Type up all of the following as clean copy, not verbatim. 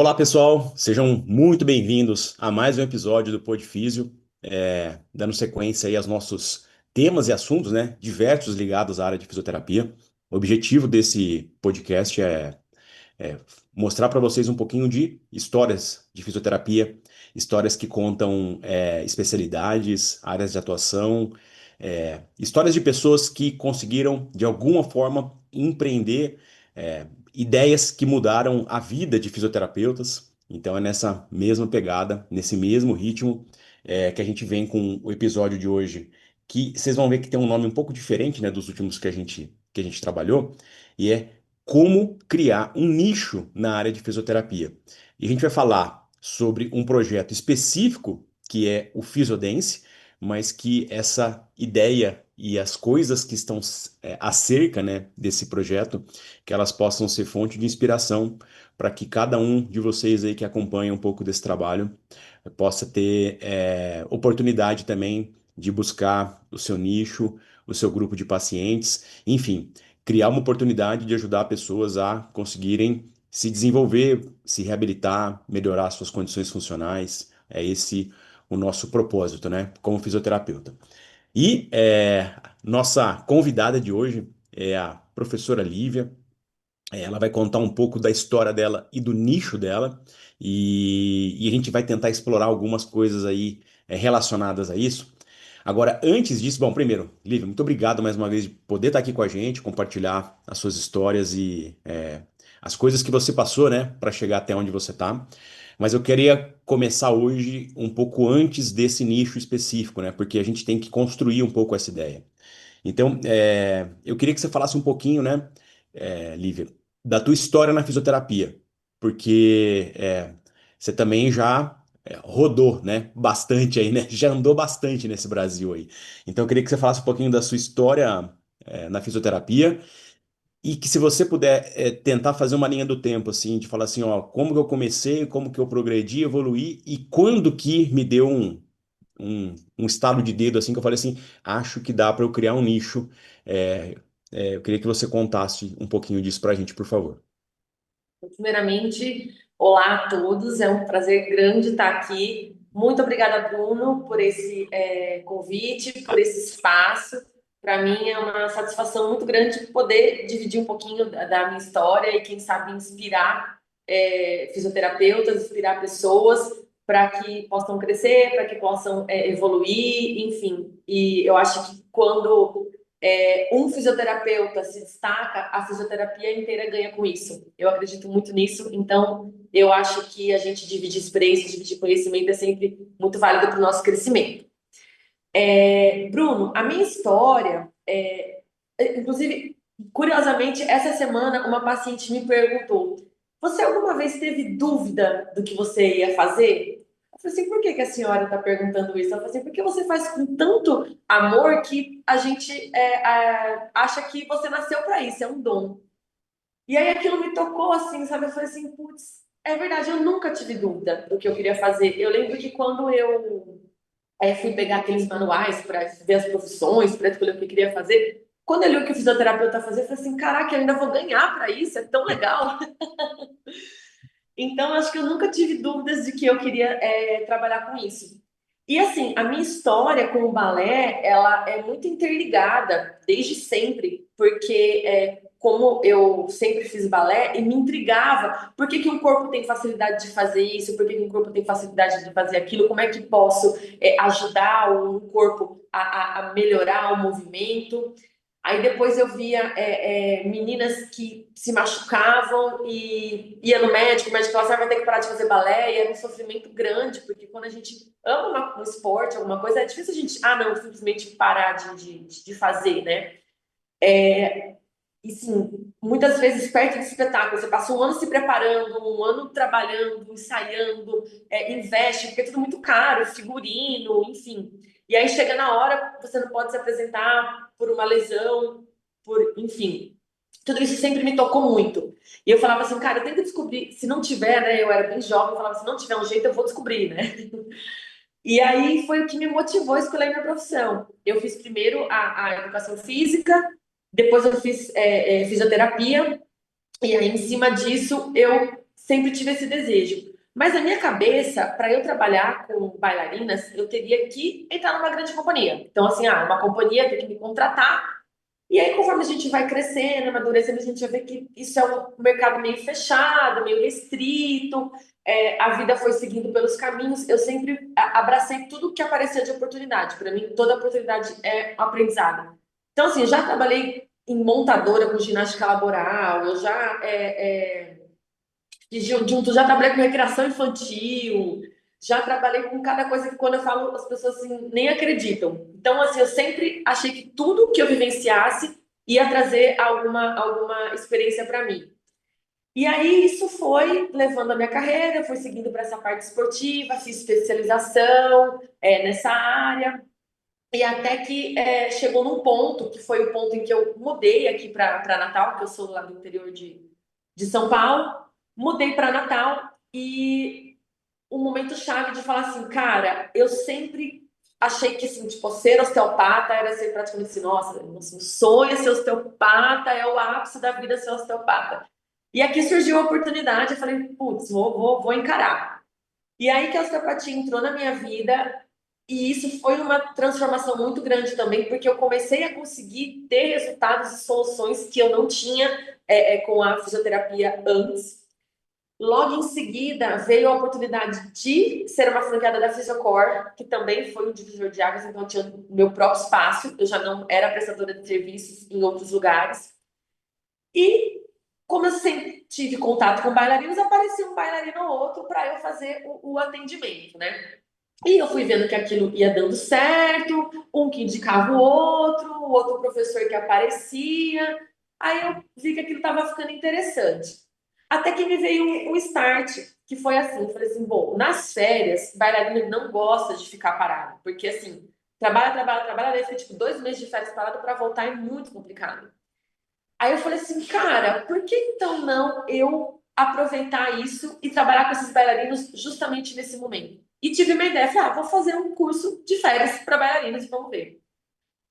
Olá, pessoal, sejam muito bem-vindos a mais um episódio do Podfísio, dando sequência aí aos nossos temas e assuntos, né, diversos ligados à área de fisioterapia. O objetivo desse podcast é mostrar para vocês um pouquinho de histórias de fisioterapia, histórias que contam especialidades, áreas de atuação, histórias de pessoas que conseguiram, de alguma forma, empreender ideias que mudaram a vida de fisioterapeutas. Então é nessa mesma pegada, nesse mesmo ritmo, que a gente vem com o episódio de hoje, que vocês vão ver que tem um nome um pouco diferente, né, dos últimos que a gente trabalhou, e é como criar um nicho na área de fisioterapia. E a gente vai falar sobre um projeto específico, que é o Fisiodance, mas que essa ideia e as coisas que estão acerca, né, desse projeto, que elas possam ser fonte de inspiração para que cada um de vocês aí que acompanha um pouco desse trabalho possa ter oportunidade também de buscar o seu nicho, o seu grupo de pacientes, enfim, criar uma oportunidade de ajudar pessoas a conseguirem se desenvolver, se reabilitar, melhorar suas condições funcionais. É esse o nosso propósito, né, como fisioterapeuta. E nossa convidada de hoje é a professora Lívia. Ela vai contar um pouco da história dela e do nicho dela, e a gente vai tentar explorar algumas coisas aí relacionadas a isso. Agora, antes disso, bom, primeiro, Lívia, muito obrigado mais uma vez de poder estar aqui com a gente, compartilhar as suas histórias e as coisas que você passou, né, para chegar até onde você está. Mas eu queria começar hoje um pouco antes desse nicho específico, né, porque a gente tem que construir um pouco essa ideia. Então, eu queria que você falasse um pouquinho, né, Lívia, da tua história na fisioterapia, porque você também já rodou, né, bastante aí, né, já andou bastante nesse Brasil aí. Então, eu queria que você falasse um pouquinho da sua história na fisioterapia e que se você puder tentar fazer uma linha do tempo, assim, de falar assim, ó, como que eu comecei, como que eu progredi, evoluí e quando que me deu um estalo de dedo assim que eu falei assim, acho que dá para eu criar um nicho. É, eu queria que você contasse um pouquinho disso para a gente, por favor. Primeiramente, olá a todos, é um prazer grande estar aqui. Muito obrigada, Bruno, por esse convite, por esse espaço. Para mim é uma satisfação muito grande poder dividir um pouquinho da minha história e, quem sabe, inspirar fisioterapeutas, inspirar pessoas para que possam crescer, para que possam evoluir, enfim. E eu acho que quando um fisioterapeuta se destaca, a fisioterapia inteira ganha com isso. Eu acredito muito nisso, então eu acho que a gente dividir experiência, dividir conhecimento é sempre muito válido para o nosso crescimento. Bruno, a minha história, inclusive, curiosamente, essa semana uma paciente me perguntou: você alguma vez teve dúvida do que você ia fazer? Eu falei assim: por que que a senhora está perguntando isso? Ela falou assim: porque você faz com tanto amor que a gente acha que você nasceu para isso, é um dom. E aí aquilo me tocou assim, sabe? Eu falei assim: putz, é verdade, eu nunca tive dúvida do que eu queria fazer. Eu lembro que quando eu fui pegar aqueles manuais para ver as profissões, para escolher o que eu queria fazer. Quando eu li o que o fisioterapeuta fazia, eu falei assim: caraca, eu ainda vou ganhar para isso, é tão legal. Então, acho que eu nunca tive dúvidas de que eu queria trabalhar com isso. E assim, a minha história com o balé, ela é muito interligada desde sempre, porque como eu sempre fiz balé e me intrigava, por que que um corpo tem facilidade de fazer isso, por que que um corpo tem facilidade de fazer aquilo, como é que posso ajudar o corpo a melhorar o movimento. Aí depois eu via meninas que se machucavam e ia no médico, o médico falava: "Você vai ter que parar de fazer balé", e era um sofrimento grande, porque quando a gente ama um esporte, alguma coisa, é difícil a gente, não, simplesmente parar de fazer, né? E sim, muitas vezes perto do espetáculo, você passa um ano se preparando, um ano trabalhando, ensaiando, investe, porque é tudo muito caro, figurino, enfim. E aí chega na hora, você não pode se apresentar por uma lesão, enfim. Tudo isso sempre me tocou muito. E eu falava assim, cara, eu tenho que descobrir, se não tiver, né? Eu era bem jovem, eu falava, se não tiver um jeito, eu vou descobrir, né? E aí foi o que me motivou a escolher a minha profissão. Eu fiz primeiro a educação física, depois eu fiz fisioterapia, e aí em cima disso eu sempre tive esse desejo. Mas na minha cabeça, para eu trabalhar com bailarinas, eu teria que entrar numa grande companhia. Então, assim, uma companhia tem que me contratar. E aí, conforme a gente vai crescendo, amadurecendo, a gente vai ver que isso é um mercado meio fechado, meio restrito. A vida foi seguindo pelos caminhos. Eu sempre abracei tudo que aparecia de oportunidade. Para mim, toda oportunidade é um aprendizado. Então, assim, eu já trabalhei em montadora com ginástica laboral, eu já junto, já trabalhei com recreação infantil, já trabalhei com cada coisa que quando eu falo as pessoas assim, nem acreditam. Então, assim, eu sempre achei que tudo que eu vivenciasse ia trazer alguma experiência para mim. E aí isso foi levando a minha carreira, fui seguindo para essa parte esportiva, fiz especialização nessa área, e até que chegou num ponto, que foi o ponto em que eu mudei aqui para Natal, que eu sou lá do interior de São Paulo, mudei para Natal e o momento chave de falar assim, cara, eu sempre achei que assim, tipo, ser osteopata era ser praticamente assim, nossa, assim, o sonho é ser osteopata, é o ápice da vida ser osteopata. E aqui surgiu a oportunidade, eu falei, putz, vou encarar. E aí que a osteopatia entrou na minha vida, e isso foi uma transformação muito grande também, porque eu comecei a conseguir ter resultados e soluções que eu não tinha com a fisioterapia antes. Logo em seguida, veio a oportunidade de ser uma franqueada da Fisiocor, que também foi um divisor de águas, então eu tinha o meu próprio espaço, eu já não era prestadora de serviços em outros lugares. E como eu sempre tive contato com bailarinos, aparecia um bailarino ou outro para eu fazer o atendimento, né? E eu fui vendo que aquilo ia dando certo, um que indicava o outro professor que aparecia. Aí eu vi que aquilo estava ficando interessante. Até que me veio um start, que foi assim, eu falei assim, bom, nas férias, bailarino não gosta de ficar parado, porque assim, trabalha, daí fica tipo 2 meses de férias parado para voltar é muito complicado. Aí eu falei assim, cara, por que então não eu aproveitar isso e trabalhar com esses bailarinos justamente nesse momento? E tive uma ideia, falei, vou fazer um curso de férias para bailarinos, vamos ver.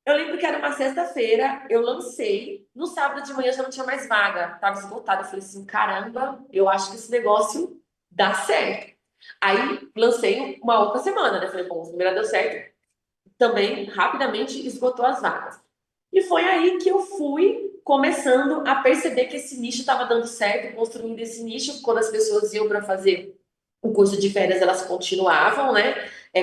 Eu lembro que era uma sexta-feira, eu lancei, no sábado de manhã já não tinha mais vaga, estava esgotado. Eu falei assim, caramba, eu acho que esse negócio dá certo. Aí lancei uma outra semana, né? Falei, bom, a primeira deu certo, também rapidamente esgotou as vagas. E foi aí que eu fui começando a perceber que esse nicho estava dando certo, construindo esse nicho. Quando as pessoas iam para fazer o curso de férias, elas continuavam, né?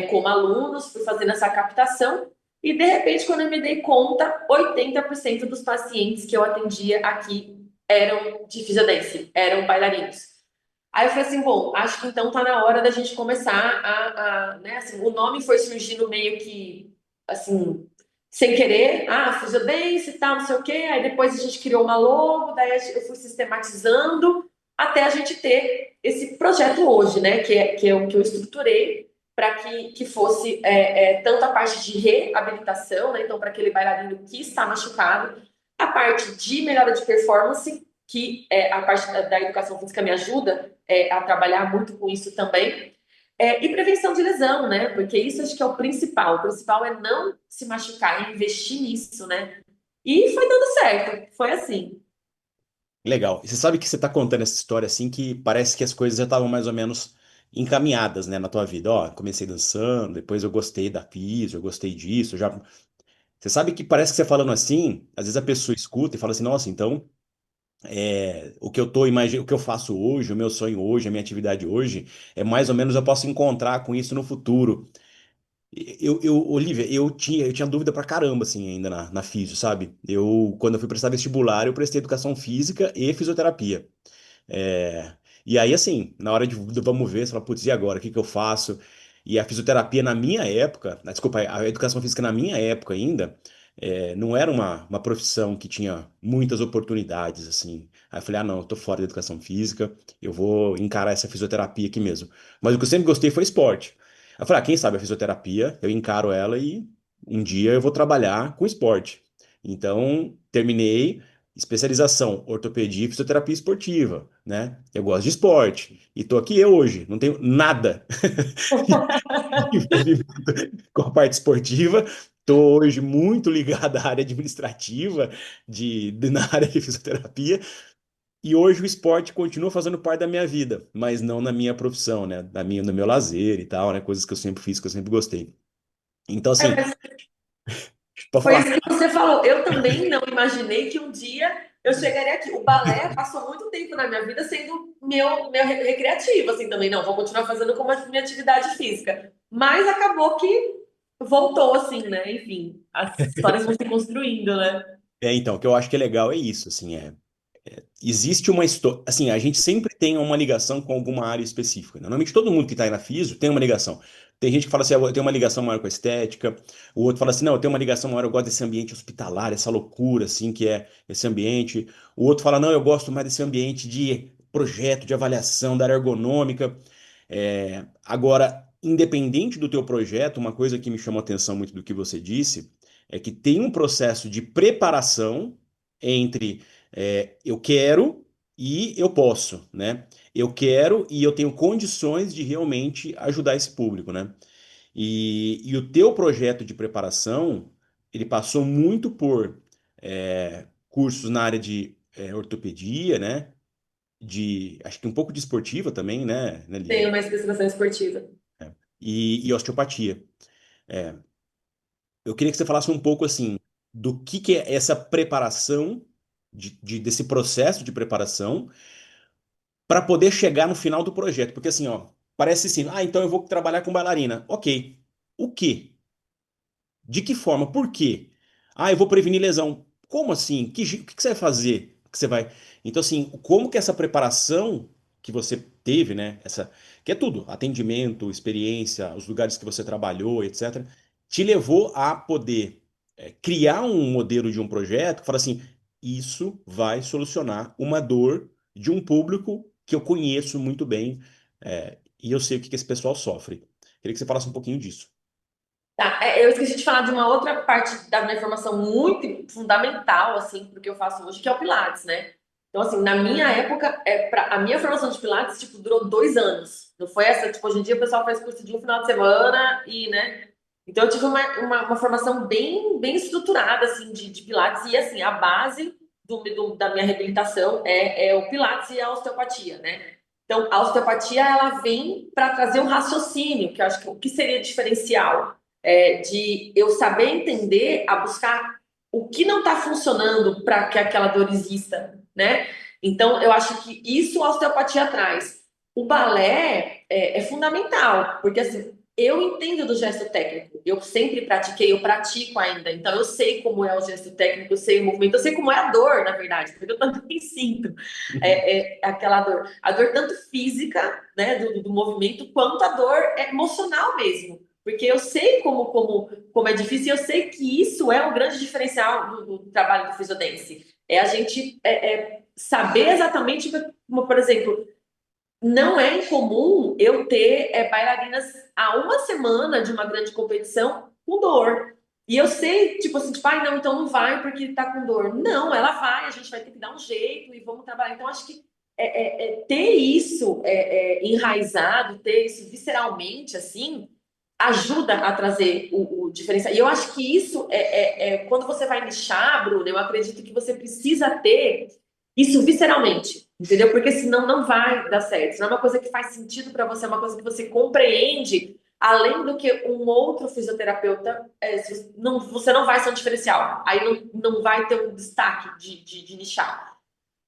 Como alunos, fui fazendo essa captação. E de repente, quando eu me dei conta, 80% dos pacientes que eu atendia aqui eram de fisiodense, eram bailarinos. Aí eu falei assim, bom, acho que então tá na hora da gente começar né, assim, o nome foi surgindo meio que, assim, sem querer, Fusiodense e tal, não sei o quê, aí depois a gente criou uma logo, daí eu fui sistematizando até a gente ter esse projeto hoje, né, que é o que eu estruturei para que fosse tanto a parte de reabilitação, né, então para aquele bailarino que está machucado, a parte de melhora de performance, que a parte da educação física me ajuda a trabalhar muito com isso também. E prevenção de lesão, né? Porque isso acho que é o principal. O principal é não se machucar, é investir nisso, né? E foi dando certo, foi assim. Legal. E você sabe que você está contando essa história assim que parece que as coisas já estavam mais ou menos encaminhadas, né, na tua vida. Ó, comecei dançando, depois eu gostei da piso, eu gostei disso, já. Você sabe que parece que você falando assim, às vezes a pessoa escuta e fala assim, nossa, então o que eu tô imaginando, o que eu faço hoje, o meu sonho hoje, a minha atividade hoje, é mais ou menos eu posso encontrar com isso no futuro. Olivia, eu tinha dúvida pra caramba, assim, ainda na físio, sabe? Quando eu fui prestar vestibular, eu prestei educação física e fisioterapia. É, e aí, assim, na hora do vamos ver, você fala, putz, e agora? O que que eu faço? E a fisioterapia na minha época, desculpa, a educação física na minha época ainda, não era uma profissão que tinha muitas oportunidades, assim. Aí eu falei, não, eu tô fora da educação física, eu vou encarar essa fisioterapia aqui mesmo. Mas o que eu sempre gostei foi esporte. Aí eu falei, quem sabe a fisioterapia, eu encaro ela e um dia eu vou trabalhar com esporte. Então, terminei especialização, ortopedia e fisioterapia esportiva, né? Eu gosto de esporte e tô aqui eu hoje, não tenho nada de envolvimento com a parte esportiva. Tô hoje muito ligado à área administrativa na área de fisioterapia, E hoje o esporte continua fazendo parte da minha vida, mas não na minha profissão, né? No meu lazer e tal, né? Coisas que eu sempre fiz, que eu sempre gostei. Então, É, assim, mas para foi falar. isso que você falou. Eu também não imaginei que um dia eu chegaria aqui. O balé passou muito tempo na minha vida sendo meu recreativo, assim, também. Não, vou continuar fazendo como minha atividade física. Mas acabou que voltou, assim, né? Enfim, as histórias vão se construindo, né? Então, o que eu acho que é legal é isso, assim, existe uma história, assim, a gente sempre tem uma ligação com alguma área específica, né? Normalmente todo mundo que está aí na Físio tem uma ligação. Tem gente que fala assim, "Ah, eu tenho uma ligação maior com a estética", o outro fala assim, não, eu tenho uma ligação maior, eu gosto desse ambiente hospitalar, essa loucura, assim, que é esse ambiente. O outro fala, não, eu gosto mais desse ambiente de projeto, de avaliação, da área ergonômica. Agora, independente do teu projeto, uma coisa que me chamou a atenção muito do que você disse é que tem um processo de preparação entre eu quero e eu posso, né? Eu quero e eu tenho condições de realmente ajudar esse público, né? E o teu projeto de preparação, ele passou muito por cursos na área de ortopedia, né? Acho que um pouco de esportiva também, né, Tenho Lia? uma especialização esportiva. E osteopatia. É, eu queria que você falasse um pouco assim do que é essa preparação, desse processo de preparação, para poder chegar no final do projeto. Porque assim, ó, parece assim, então eu vou trabalhar com bailarina. Ok. O quê? De que forma? Por quê? Eu vou prevenir lesão. Como assim? O que que você vai fazer? Que você vai. Então, assim, como que essa preparação que você teve, né? Que é tudo, atendimento, experiência, os lugares que você trabalhou, etc., te levou a poder criar um modelo de um projeto que fala assim: isso vai solucionar uma dor de um público que eu conheço muito bem, e eu sei o que que esse pessoal sofre. Queria que você falasse um pouquinho disso. Tá, eu esqueci de falar de uma outra parte da minha formação muito fundamental, assim, porque eu faço hoje, que é o Pilates, né? Então, assim, na minha época, a minha formação de Pilates, tipo, durou 2 anos. Não foi essa, tipo, hoje em dia o pessoal faz curso de um final de semana e, né? Então, eu tive uma formação bem estruturada, assim, de Pilates. E, assim, a base da minha reabilitação é o Pilates e a osteopatia, né? Então, a osteopatia, ela vem para trazer um raciocínio, que eu acho que o que seria diferencial de eu saber entender, a buscar o que não está funcionando para que aquela dor exista, né? Então, eu acho que isso a osteopatia traz. O balé é fundamental, porque assim, eu entendo do gesto técnico, eu sempre pratiquei, eu pratico ainda, então eu sei como é o gesto técnico, eu sei o movimento, eu sei como é a dor, na verdade, porque eu também sinto aquela dor. A dor tanto física, né, do movimento, quanto a dor emocional mesmo. Porque eu sei como é difícil e eu sei que isso é um grande diferencial do trabalho do Physiodance. É a gente saber exatamente, como, por exemplo, não é incomum eu ter bailarinas a uma semana de uma grande competição com dor. E eu sei, tipo assim, tipo, não, então não vai porque tá com dor. Não, ela vai, a gente vai ter que dar um jeito e vamos trabalhar. Então, acho que ter isso enraizado, ter isso visceralmente, assim, ajuda a trazer o diferencial. E eu acho que isso quando você vai nichar, Bruno, eu acredito que você precisa ter isso visceralmente, entendeu? Porque senão não vai dar certo. Senão é uma coisa que faz sentido para você, é uma coisa que você compreende, além do que um outro fisioterapeuta, você não vai ser um diferencial. Aí não vai ter um destaque de nichar.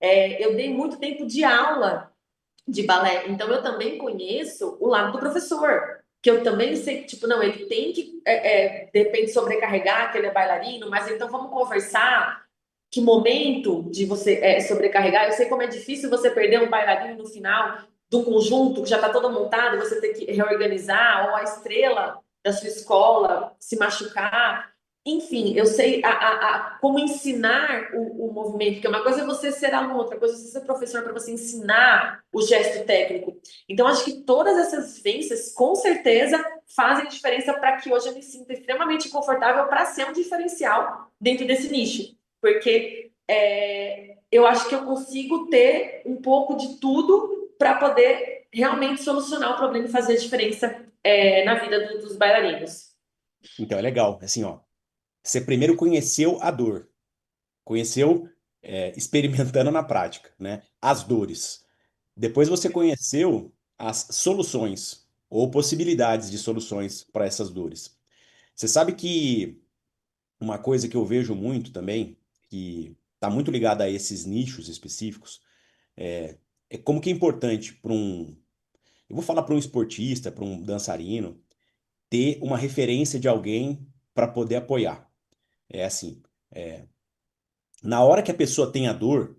Eu dei muito tempo de aula de balé. Então eu também conheço o lado do professor, que eu também sei que, tipo, não, ele tem que, de repente, sobrecarregar, que ele é bailarino, mas então vamos conversar que momento de você sobrecarregar. Eu sei como é difícil você perder um bailarino no final do conjunto, que já está todo montado, você ter que reorganizar, ou a estrela da sua escola se machucar. Enfim, eu sei como ensinar o movimento, que é uma coisa é você ser aluno, outra coisa é você ser professor para você ensinar o gesto técnico. Então, acho que todas essas vivências, com certeza, fazem diferença para que hoje eu me sinta extremamente confortável para ser um diferencial dentro desse nicho. Porque eu acho que eu consigo ter um pouco de tudo para poder realmente solucionar o problema e fazer a diferença na vida dos bailarinos. Então é legal, assim, ó. Você primeiro conheceu a dor, conheceu. experimentando na prática, né? As dores. Depois você conheceu as soluções ou possibilidades de soluções para essas dores. Você sabe que uma coisa que eu vejo muito também, que está muito ligada a esses nichos específicos, é, é como que é importante para um, eu vou falar para um esportista, para um dançarino, ter uma referência de alguém para poder apoiar. É assim, na hora que a pessoa tem a dor,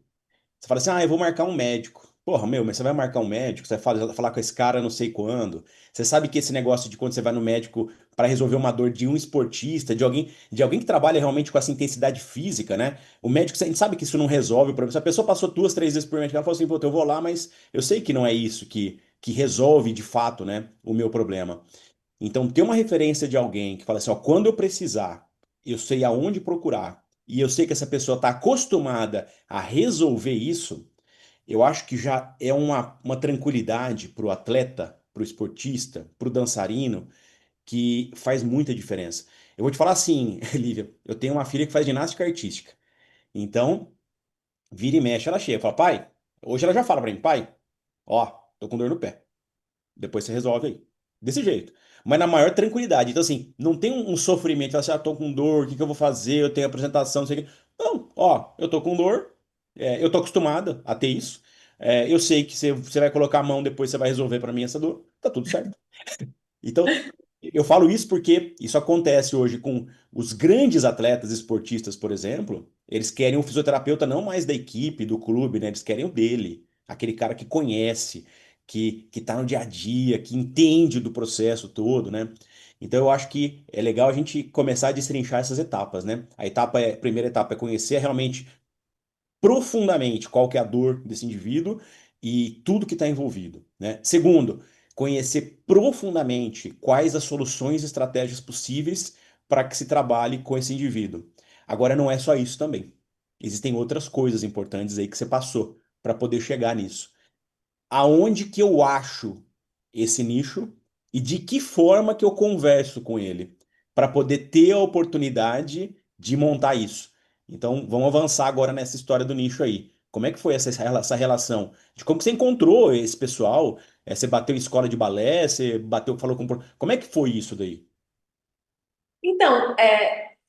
você fala assim, eu vou marcar um médico. Porra, meu, mas você vai marcar um médico, você vai falar com esse cara não sei quando. Você sabe que esse negócio de quando você vai no médico para resolver uma dor de um esportista, de alguém que trabalha realmente com essa intensidade física, né? O médico, a gente sabe que isso não resolve o problema. Se a pessoa passou 2, 3 vezes por médico, ela falou assim, pô, eu vou lá, mas eu sei que não é isso que resolve de fato, né, o meu problema. Então, ter uma referência de alguém que fala assim, ó, quando eu precisar, eu sei aonde procurar, e eu sei que essa pessoa está acostumada a resolver isso, eu acho que já é uma tranquilidade para o atleta, para o esportista, para o dançarino, que faz muita diferença. Eu vou te falar assim, Lívia, eu tenho uma filha que faz ginástica artística. Então, vira e mexe, ela chega e fala, pai, hoje ela já fala para mim, pai, ó, tô com dor no pé. Depois você resolve aí. Desse jeito. Mas na maior tranquilidade. Então, assim, não tem um sofrimento, assim, tô com dor, o que que eu vou fazer? Eu tenho apresentação, não sei o quê. Não, ó, eu tô com dor, eu tô acostumada a ter isso. Eu sei que você vai colocar a mão, depois você vai resolver pra mim essa dor. Tá tudo certo. Então, eu falo isso porque isso acontece hoje com os grandes atletas esportistas, por exemplo. Eles querem um fisioterapeuta não mais da equipe, do clube, né? Eles querem o dele. Aquele cara que conhece, que tá no dia a dia, que entende do processo todo, né? Então eu acho que é legal a gente começar a destrinchar essas etapas, né? A primeira etapa é conhecer realmente profundamente qual que é a dor desse indivíduo e tudo que está envolvido, né? Segundo, conhecer profundamente quais as soluções e estratégias possíveis para que se trabalhe com esse indivíduo. Agora, não é só isso também. Existem outras coisas importantes aí que você passou para poder chegar nisso. Aonde que eu acho esse nicho e de que forma que eu converso com ele para poder ter a oportunidade de montar isso. Então, vamos avançar agora nessa história do nicho aí. Como é que foi essa relação? De como que você encontrou esse pessoal? Você bateu em escola de balé? Você bateu, falou com... Como é que foi isso daí? Então,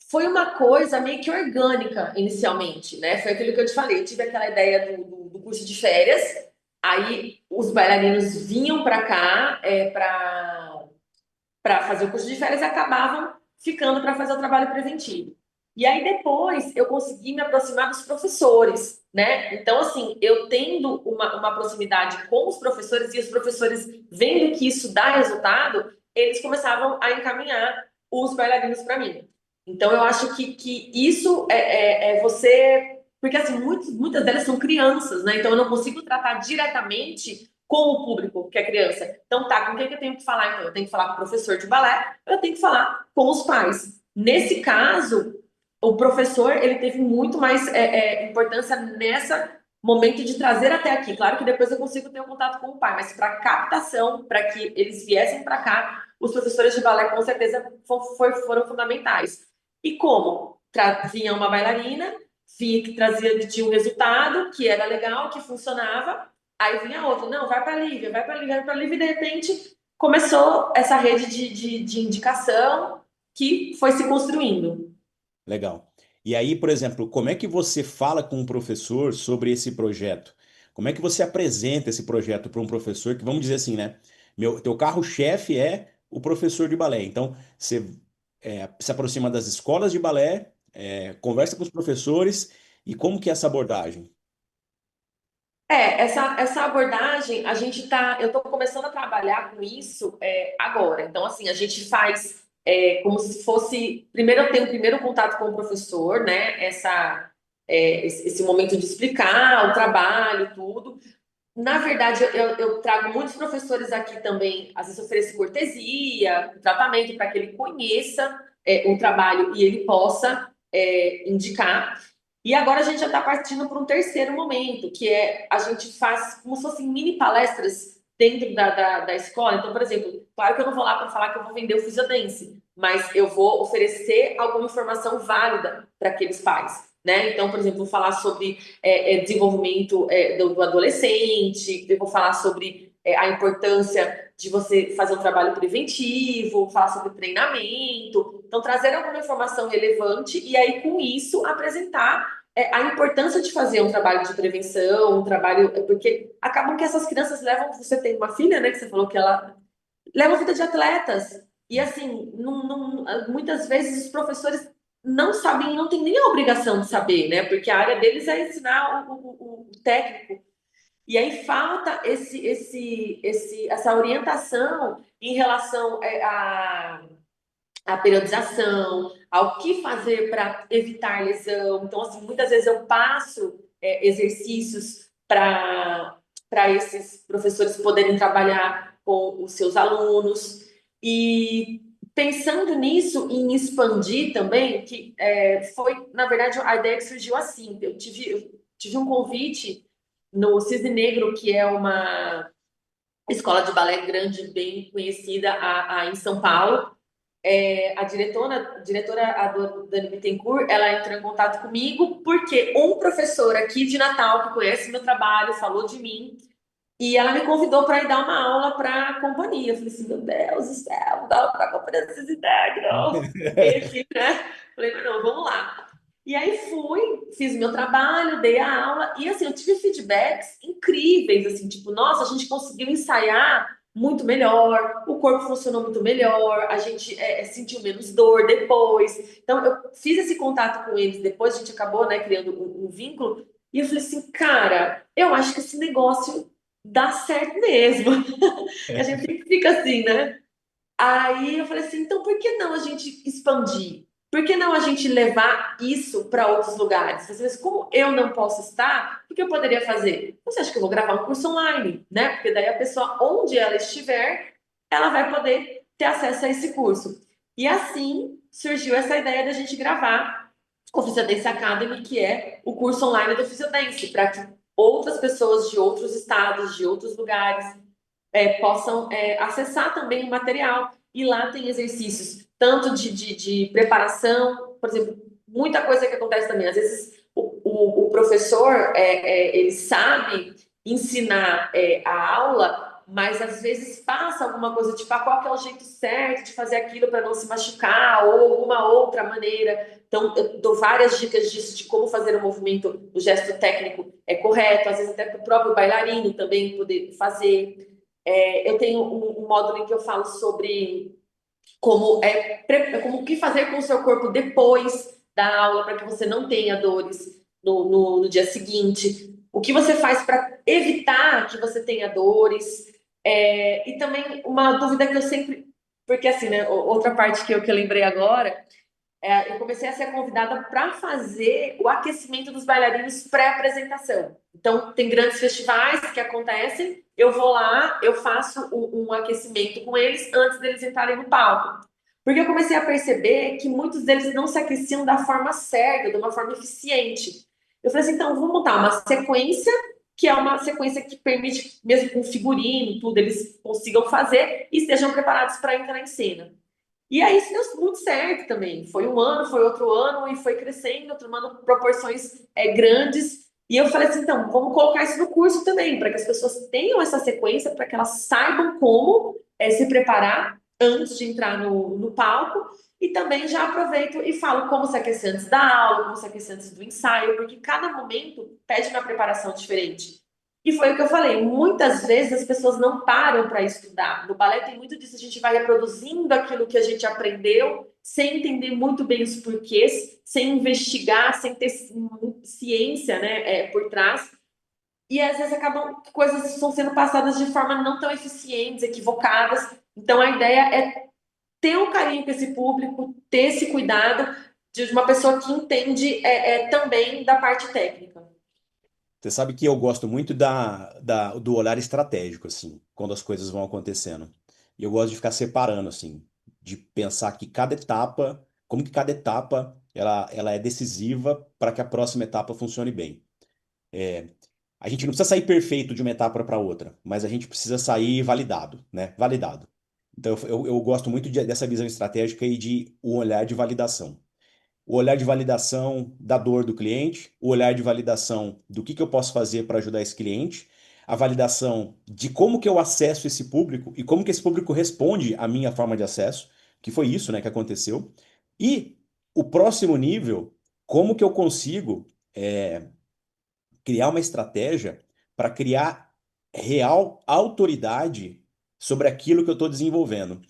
foi uma coisa meio que orgânica inicialmente, né? Foi aquilo que eu te falei. Eu tive aquela ideia do curso de férias, aí os bailarinos vinham para cá para fazer o curso de férias e acabavam ficando para fazer o trabalho preventivo. E aí depois eu consegui me aproximar dos professores, né? Então, assim, eu tendo uma proximidade com os professores e os professores vendo que isso dá resultado, eles começavam a encaminhar os bailarinos para mim. Então, eu acho que isso é você. Porque, assim, muitas delas são crianças, né? Então, eu não consigo tratar diretamente com o público que é criança. Então, tá, com quem que eu tenho que falar? Então, eu tenho que falar com o professor de balé, eu tenho que falar com os pais. Nesse caso, o professor, ele teve muito mais importância nessa momento de trazer até aqui. Claro que depois eu consigo ter um contato com o pai, mas para captação, para que eles viessem para cá, os professores de balé com certeza foram fundamentais. E como? Vinha uma bailarina, via que trazia que tinha um resultado, que era legal, que funcionava, aí vinha outra, não, vai para a Lívia, vai para a Lívia, vai para a Lívia, e de repente começou essa rede de indicação que foi se construindo. Legal. E aí, por exemplo, como é que você fala com um professor sobre esse projeto? Como é que você apresenta esse projeto para um professor que, vamos dizer assim, né? Teu carro-chefe é o professor de balé. Então, você se aproxima das escolas de balé, conversa com os professores e como que é essa abordagem? Essa abordagem, eu estou começando a trabalhar com isso agora. Então, assim, a gente faz como se fosse. Primeiro eu tenho o primeiro contato com o professor, né? Esse momento de explicar o trabalho, tudo. Na verdade, eu trago muitos professores aqui também, às vezes ofereço cortesia, tratamento para que ele conheça o trabalho e ele possa indicar. E agora a gente já está partindo para um terceiro momento, que é a gente faz como se fossem mini palestras dentro da escola. Então, por exemplo, claro que eu não vou lá para falar que eu vou vender o Fisiodance, mas eu vou oferecer alguma informação válida para aqueles pais. né? Então, por exemplo, vou falar sobre desenvolvimento do adolescente, eu vou falar sobre a importância de você fazer um trabalho preventivo, falar sobre treinamento. Então, trazer alguma informação relevante e aí, com isso, apresentar a importância de fazer um trabalho de prevenção, um trabalho. Porque acabam que essas crianças levam. Você tem uma filha, né, que você falou que ela leva a vida de atletas. E assim, muitas vezes os professores não sabem, não têm nem a obrigação de saber, né? Porque a área deles é ensinar o técnico. E aí falta essa orientação em relação à periodização, ao que fazer para evitar lesão. Então, assim, muitas vezes eu passo exercícios para esses professores poderem trabalhar com os seus alunos. E pensando nisso, em expandir também, que foi, na verdade, a ideia que surgiu assim. Eu tive um convite no Cisne Negro, que é uma escola de balé grande, bem conhecida em São Paulo. A diretora Dani Bittencourt, ela entrou em contato comigo porque um professor aqui de Natal que conhece meu trabalho falou de mim e ela me convidou para ir dar uma aula para a companhia. Eu falei assim, meu Deus do céu, vou dar aula para a companhia da Cidade, não. E assim, né? Falei, não, vamos lá. E aí fui, fiz meu trabalho, dei a aula e assim, eu tive feedbacks incríveis, assim, tipo, nossa, a gente conseguiu ensaiar muito melhor, o corpo funcionou muito melhor, a gente sentiu menos dor depois. Então, eu fiz esse contato com eles depois, a gente acabou, né, criando um vínculo. E eu falei assim, cara, eu acho que esse negócio dá certo mesmo. A gente sempre fica assim, né? Aí eu falei assim, então por que não a gente expandir? Por que não a gente levar isso para outros lugares? Às vezes, como eu não posso estar, o que eu poderia fazer? Você acha que eu vou gravar um curso online, né? Porque daí a pessoa, onde ela estiver, ela vai poder ter acesso a esse curso. E assim surgiu essa ideia da gente gravar o Physiodance Academy, que é o curso online do Physiodance, para que outras pessoas de outros estados, de outros lugares, possam acessar também o material. E lá tem exercícios tanto de preparação, por exemplo, muita coisa que acontece também. Às vezes o professor ele sabe ensinar a aula, mas às vezes passa alguma coisa, tipo, qual que é o jeito certo de fazer aquilo para não se machucar, ou alguma outra maneira. Então, eu dou várias dicas disso, de como fazer o movimento, o gesto técnico correto, às vezes até para o próprio bailarino também poder fazer. Eu tenho um módulo em que eu falo sobre como o que fazer com o seu corpo depois da aula para que você não tenha dores no dia seguinte. O que você faz para evitar que você tenha dores. E também uma dúvida que eu sempre. Porque assim, né? Outra parte que eu lembrei agora eu comecei a ser convidada para fazer o aquecimento dos bailarinos pré-apresentação. Então, tem grandes festivais que acontecem, eu vou lá, eu faço um aquecimento com eles antes deles entrarem no palco. Porque eu comecei a perceber que muitos deles não se aqueciam da forma certa, de uma forma eficiente. Eu falei assim, então, vamos montar uma sequência, que é uma sequência que permite, mesmo com figurino, tudo, eles consigam fazer e estejam preparados para entrar em cena. E aí isso deu muito certo também. Foi um ano, foi outro ano, e foi crescendo, tomando proporções grandes. E eu falei assim, então, vamos colocar isso no curso também, para que as pessoas tenham essa sequência, para que elas saibam como se preparar antes de entrar no palco. E também já aproveito e falo como se aquecer antes da aula, como se aquecer antes do ensaio, porque cada momento pede uma preparação diferente. E foi o que eu falei, muitas vezes as pessoas não param para estudar. No balé tem muito disso, a gente vai reproduzindo aquilo que a gente aprendeu, sem entender muito bem os porquês, sem investigar, sem ter ciência, né, por trás. E às vezes acabam coisas estão sendo passadas de forma não tão eficientes, equivocadas. Então a ideia é ter um carinho com esse público, ter esse cuidado de uma pessoa que entende também da parte técnica. Você sabe que eu gosto muito do olhar estratégico, assim, quando as coisas vão acontecendo. E eu gosto de ficar separando, assim, de pensar que cada etapa, como que cada etapa ela é decisiva para que a próxima etapa funcione bem. A gente não precisa sair perfeito de uma etapa para outra, mas a gente precisa sair validado, né? Validado. Então eu gosto muito dessa visão estratégica e de um olhar de validação. o olhar de validação da dor do cliente, o olhar de validação do que eu posso fazer para ajudar esse cliente, a validação de como que eu acesso esse público e como que esse público responde à minha forma de acesso, que foi isso, né, que aconteceu. E o próximo nível, como que eu consigo criar uma estratégia para criar real autoridade sobre aquilo que eu estou desenvolvendo.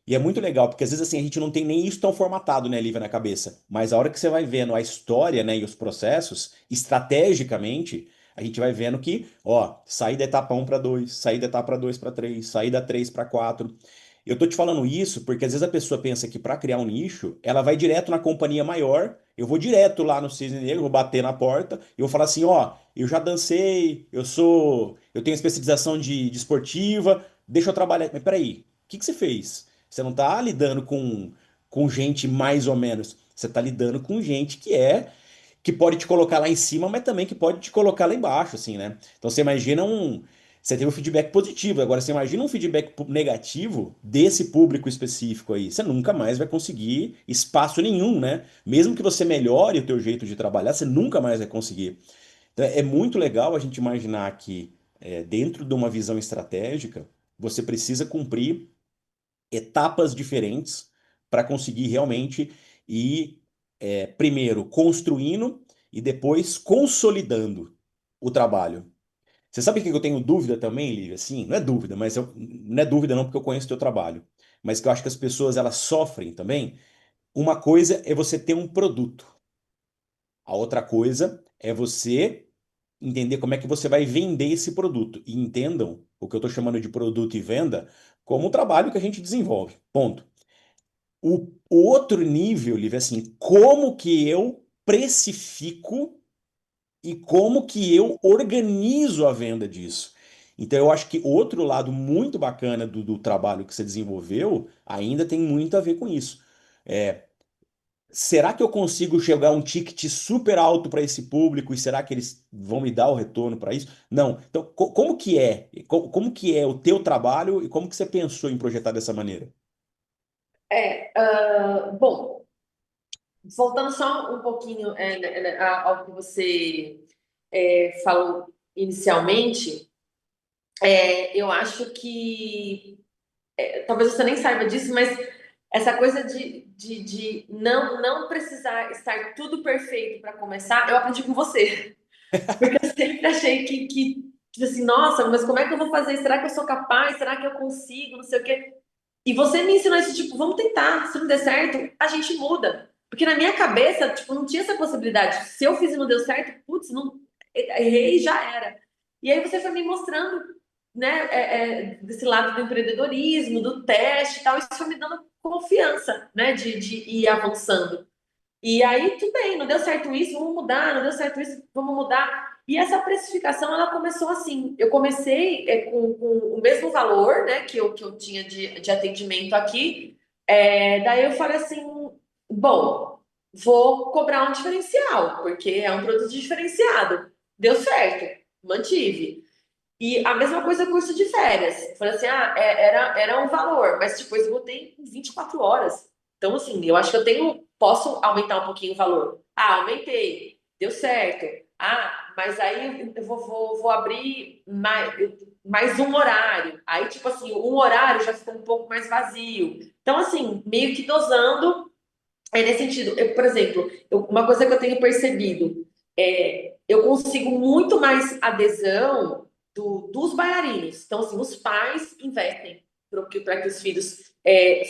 E é muito legal, porque às vezes assim, a gente não tem nem isso tão formatado, né, Lívia, na cabeça. Mas a hora que você vai vendo a história, né, e os processos, estrategicamente, a gente vai vendo que, ó, sair da etapa um para 2, sair da etapa 2 para 3, sair da 3 para 4. Eu tô te falando isso porque às vezes a pessoa pensa que para criar um nicho, ela vai direto na companhia maior, eu vou direto lá no Cisne Negro, vou bater na porta e vou falar assim, ó, eu já dancei, eu tenho especialização de esportiva, deixa eu trabalhar. Mas peraí, o que que você fez? Você não está lidando com gente mais ou menos. Você está lidando com gente que pode te colocar lá em cima, mas também que pode te colocar lá embaixo, assim, né? Então você imagina um. Você teve um feedback positivo, agora você imagina um feedback negativo desse público específico aí. Você nunca mais vai conseguir espaço nenhum, né? Mesmo que você melhore o teu jeito de trabalhar, você nunca mais vai conseguir. Então é muito legal a gente imaginar que dentro de uma visão estratégica, você precisa cumprir etapas diferentes para conseguir realmente ir, primeiro, construindo e depois consolidando o trabalho. Você sabe o que eu tenho dúvida também, Lívia? Assim, não é dúvida, não é dúvida não, porque eu conheço o teu trabalho, mas que eu acho que as pessoas elas sofrem também. Uma coisa é você ter um produto, a outra coisa é você entender como é que você vai vender esse produto. E entendam o que eu estou chamando de produto e venda como um trabalho que a gente desenvolve. Ponto. O outro nível, Lívia, é assim, como que eu precifico e como que eu organizo a venda disso. Então, eu acho que outro lado muito bacana do trabalho que você desenvolveu ainda tem muito a ver com isso. É, será que eu consigo chegar a um ticket super alto para esse público e será que eles vão me dar o retorno para isso? Não. Então, como que é? Como que é o teu trabalho e como que você pensou em projetar dessa maneira? Bom, voltando só um pouquinho ao que você falou inicialmente, eu acho que talvez você nem saiba disso, mas essa coisa de não precisar estar tudo perfeito para começar, eu aprendi com você. Porque eu sempre achei tipo assim, nossa, mas como é que eu vou fazer? Será que eu sou capaz? Será que eu consigo? Não sei o quê. E você me ensinou isso, tipo, vamos tentar. Se não der certo, a gente muda. Porque na minha cabeça, tipo, não tinha essa possibilidade. Se eu fiz e não deu certo, putz, não, errei e já era. E aí você foi me mostrando, né, desse lado do empreendedorismo, do teste e tal. Isso foi me dando confiança, né, de ir avançando. E aí, tudo bem, não deu certo isso, vamos mudar, não deu certo isso, vamos mudar. E essa precificação, ela começou assim. Eu comecei com o mesmo valor, né, que eu tinha de atendimento aqui. Daí eu falei assim, bom, vou cobrar um diferencial, porque é um produto diferenciado. Deu certo, mantive. E a mesma coisa curso de férias. Falei assim, era um valor, mas depois eu botei em 24 horas. Então, assim, eu acho que posso aumentar um pouquinho o valor. Ah, aumentei, deu certo. Ah, mas aí eu vou abrir mais um horário. Aí, tipo assim, um horário já ficou um pouco mais vazio. Então, assim, meio que dosando nesse sentido. Por exemplo, uma coisa que eu tenho percebido eu consigo muito mais adesão dos bailarinos. Então, assim, os pais investem para que os filhos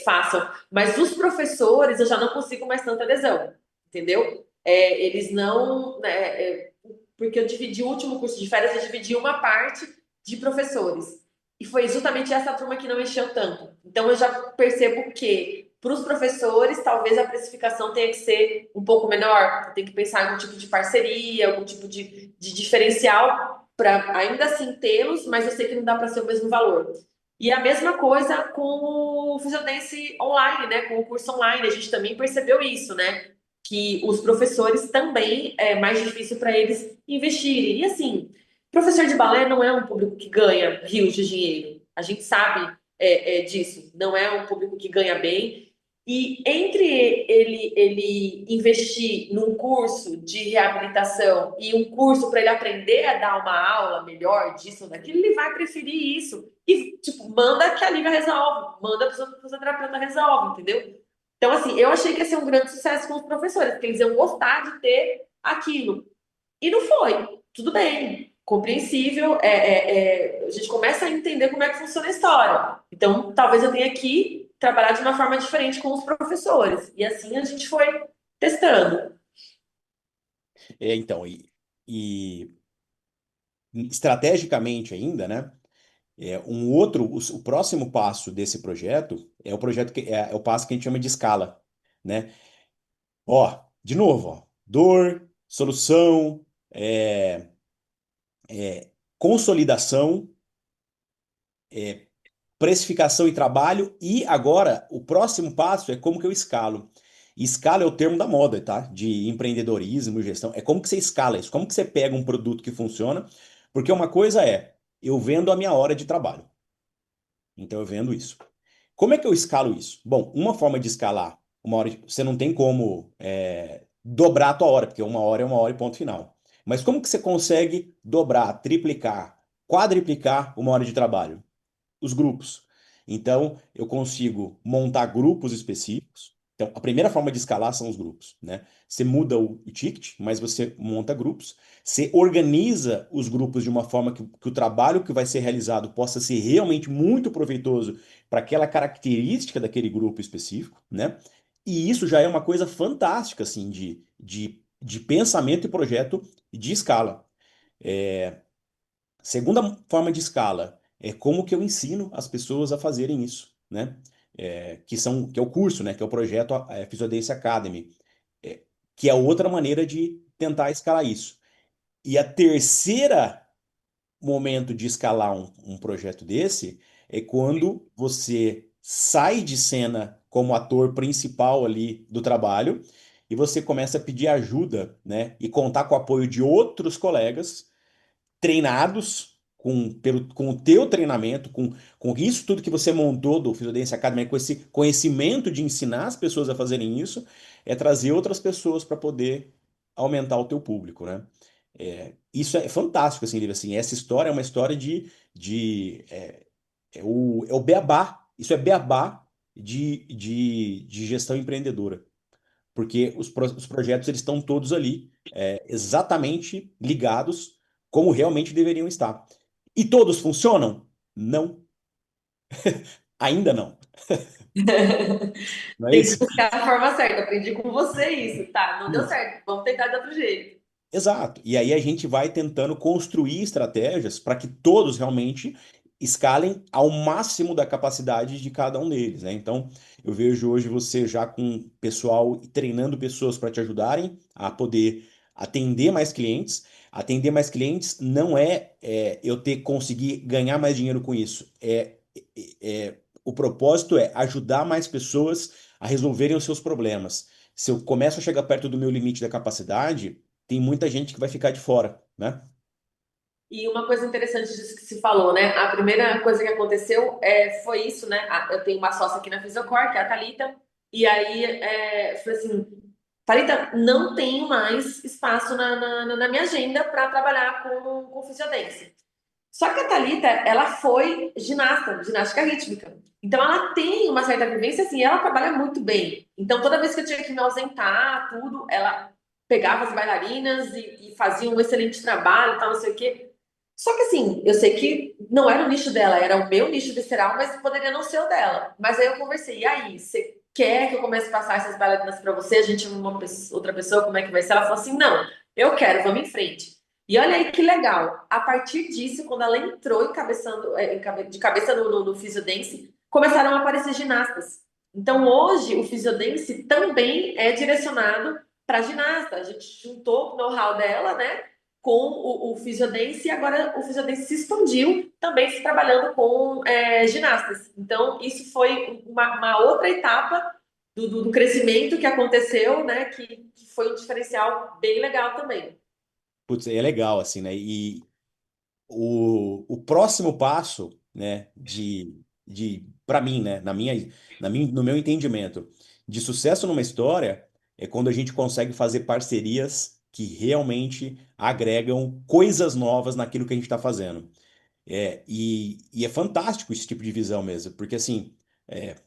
façam, mas os professores eu já não consigo mais tanta adesão, entendeu? Eles não, né, porque eu dividi o último curso de férias, eu dividi uma parte de professores. E foi justamente essa turma que não encheu tanto. Então eu já percebo que para os professores, talvez a precificação tenha que ser um pouco menor, tem que pensar em algum tipo de parceria, algum tipo de diferencial para ainda assim tê-los, mas eu sei que não dá para ser o mesmo valor. E a mesma coisa com o Physiodance online, né? Com o curso online, a gente também percebeu isso, né? Que os professores também é mais difícil para eles investirem. E assim, professor de balé não é um público que ganha rios de dinheiro. A gente sabe disso. Não é um público que ganha bem. E entre ele investir num curso de reabilitação e um curso para ele aprender a dar uma aula melhor disso ou daquilo, ele vai preferir isso. E, tipo, manda que a Lívia resolve, manda que o fisioterapeuta resolve, entendeu? Então, assim, eu achei que ia ser um grande sucesso com os professores, porque eles iam gostar de ter aquilo. E não foi. Tudo bem, compreensível. A gente começa a entender como é que funciona a história. Então, talvez eu tenha que trabalhar de uma forma diferente com os professores. E assim a gente foi testando. Então, e estrategicamente ainda, né? O próximo passo desse projeto é o projeto que é o passo que a gente chama de escala, né? Ó, de novo, ó, dor, solução, é, consolidação, precificação e trabalho. E agora, o próximo passo é como que eu escalo. E escala é o termo da moda, tá? De empreendedorismo, gestão. É como que você escala isso, como que você pega um produto que funciona, porque uma coisa é, eu vendo a minha hora de trabalho. Então eu vendo isso. Como é que eu escalo isso? Bom, uma forma de escalar, você não tem como dobrar a tua hora, porque uma hora e ponto final. Mas como que você consegue dobrar, triplicar, quadriplicar uma hora de trabalho? Os grupos. Então, eu consigo montar grupos específicos. Então, a primeira forma de escalar são os grupos, né? Você muda o ticket, mas você monta grupos. Você organiza os grupos de uma forma que o trabalho que vai ser realizado possa ser realmente muito proveitoso para aquela característica daquele grupo específico, né? E isso já é uma coisa fantástica, assim, de pensamento e projeto de escala. Segunda forma de escala é como que eu ensino as pessoas a fazerem isso, né? Que é o curso, né? Que é o projeto Physiodance Academy, é, que é outra maneira de tentar escalar isso. E a terceira momento de escalar um projeto desse é quando você sai de cena como ator principal ali do trabalho e você começa a pedir ajuda, né? E contar com o apoio de outros colegas treinados com o teu treinamento, com isso tudo que você montou do Fisiodência Academy, com esse conhecimento de ensinar as pessoas a fazerem isso, é trazer outras pessoas para poder aumentar o teu público, né? Isso é fantástico, assim, Lívia, assim, essa história é uma história é o beabá, isso é beabá de gestão empreendedora, porque os projetos eles estão todos ali, exatamente ligados como realmente deveriam estar. E todos funcionam? Não, ainda não. Não é Tem que isso? buscar a forma certa. Aprendi com você isso, tá? Não deu Isso. certo. Vamos tentar de outro jeito. Exato. E aí a gente vai tentando construir estratégias para que todos realmente escalem ao máximo da capacidade de cada um deles, né? Então, eu vejo hoje você já com pessoal treinando pessoas para te ajudarem a poder atender mais clientes. Atender mais clientes não eu ter conseguir ganhar mais dinheiro com isso. O propósito é ajudar mais pessoas a resolverem os seus problemas. Se eu começo a chegar perto do meu limite da capacidade, tem muita gente que vai ficar de fora, né? E uma coisa interessante disso que se falou, né? A primeira coisa que aconteceu foi isso, né? Eu tenho uma sócia aqui na Fisiocor, que é a Thalita, e aí falei assim, Thalita, não tenho mais espaço na minha agenda para trabalhar com fisiodência. Só que a Thalita, ela foi ginasta, ginástica rítmica. Então ela tem uma certa vivência assim, ela trabalha muito bem. Então toda vez que eu tinha que me ausentar, tudo, ela pegava as bailarinas e fazia um excelente trabalho, tal, não sei o quê. Só que assim, eu sei que não era o nicho dela, era o meu nicho visceral, mas poderia não ser o dela. Mas aí eu conversei, e aí, você quer que eu comece a passar essas bailarinas para você? A gente chama outra pessoa, como é que vai ser? Ela falou assim: não, eu quero, vamos em frente. E olha aí que legal. A partir disso, quando ela entrou de cabeça no Physiodance, começaram a aparecer ginastas. Então hoje o Physiodance também é direcionado para ginasta. A gente juntou o know-how dela, né? Com o Physiodance e agora o Physiodance se expandiu também se trabalhando com ginastas. Então, isso foi uma outra etapa do crescimento que aconteceu, né? Que foi um diferencial bem legal também. Putz, é legal, assim, né? E o próximo passo, né, para mim, né, no meu entendimento, de sucesso numa história é quando a gente consegue fazer parcerias que realmente agregam coisas novas naquilo que a gente está fazendo. E é fantástico esse tipo de visão mesmo, porque assim,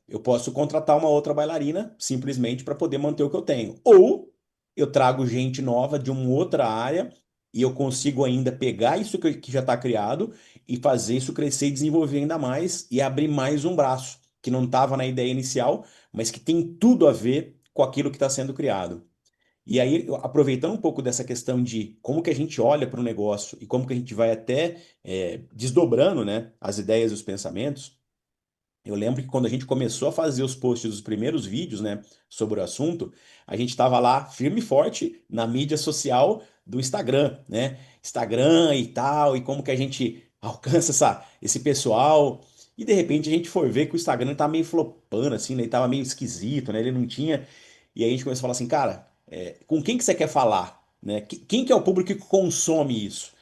eu posso contratar uma outra bailarina simplesmente para poder manter o que eu tenho. Ou eu trago gente nova de uma outra área e eu consigo ainda pegar isso que já está criado e fazer isso crescer e desenvolver ainda mais e abrir mais um braço que não estava na ideia inicial, mas que tem tudo a ver com aquilo que está sendo criado. E aí, aproveitando um pouco dessa questão de como que a gente olha para o negócio e como que a gente vai até desdobrando, né, as ideias e os pensamentos, eu lembro que quando a gente começou a fazer os posts dos primeiros vídeos, né, sobre o assunto, a gente estava lá firme e forte na mídia social do Instagram, né? Instagram e tal, e como que a gente alcança esse pessoal. E de repente a gente foi ver que o Instagram tá meio flopando, assim, né? Ele tava meio esquisito, né? Ele não tinha. E aí a gente começou a falar assim, cara, com quem que você quer falar? Né? Quem que é o público que consome isso?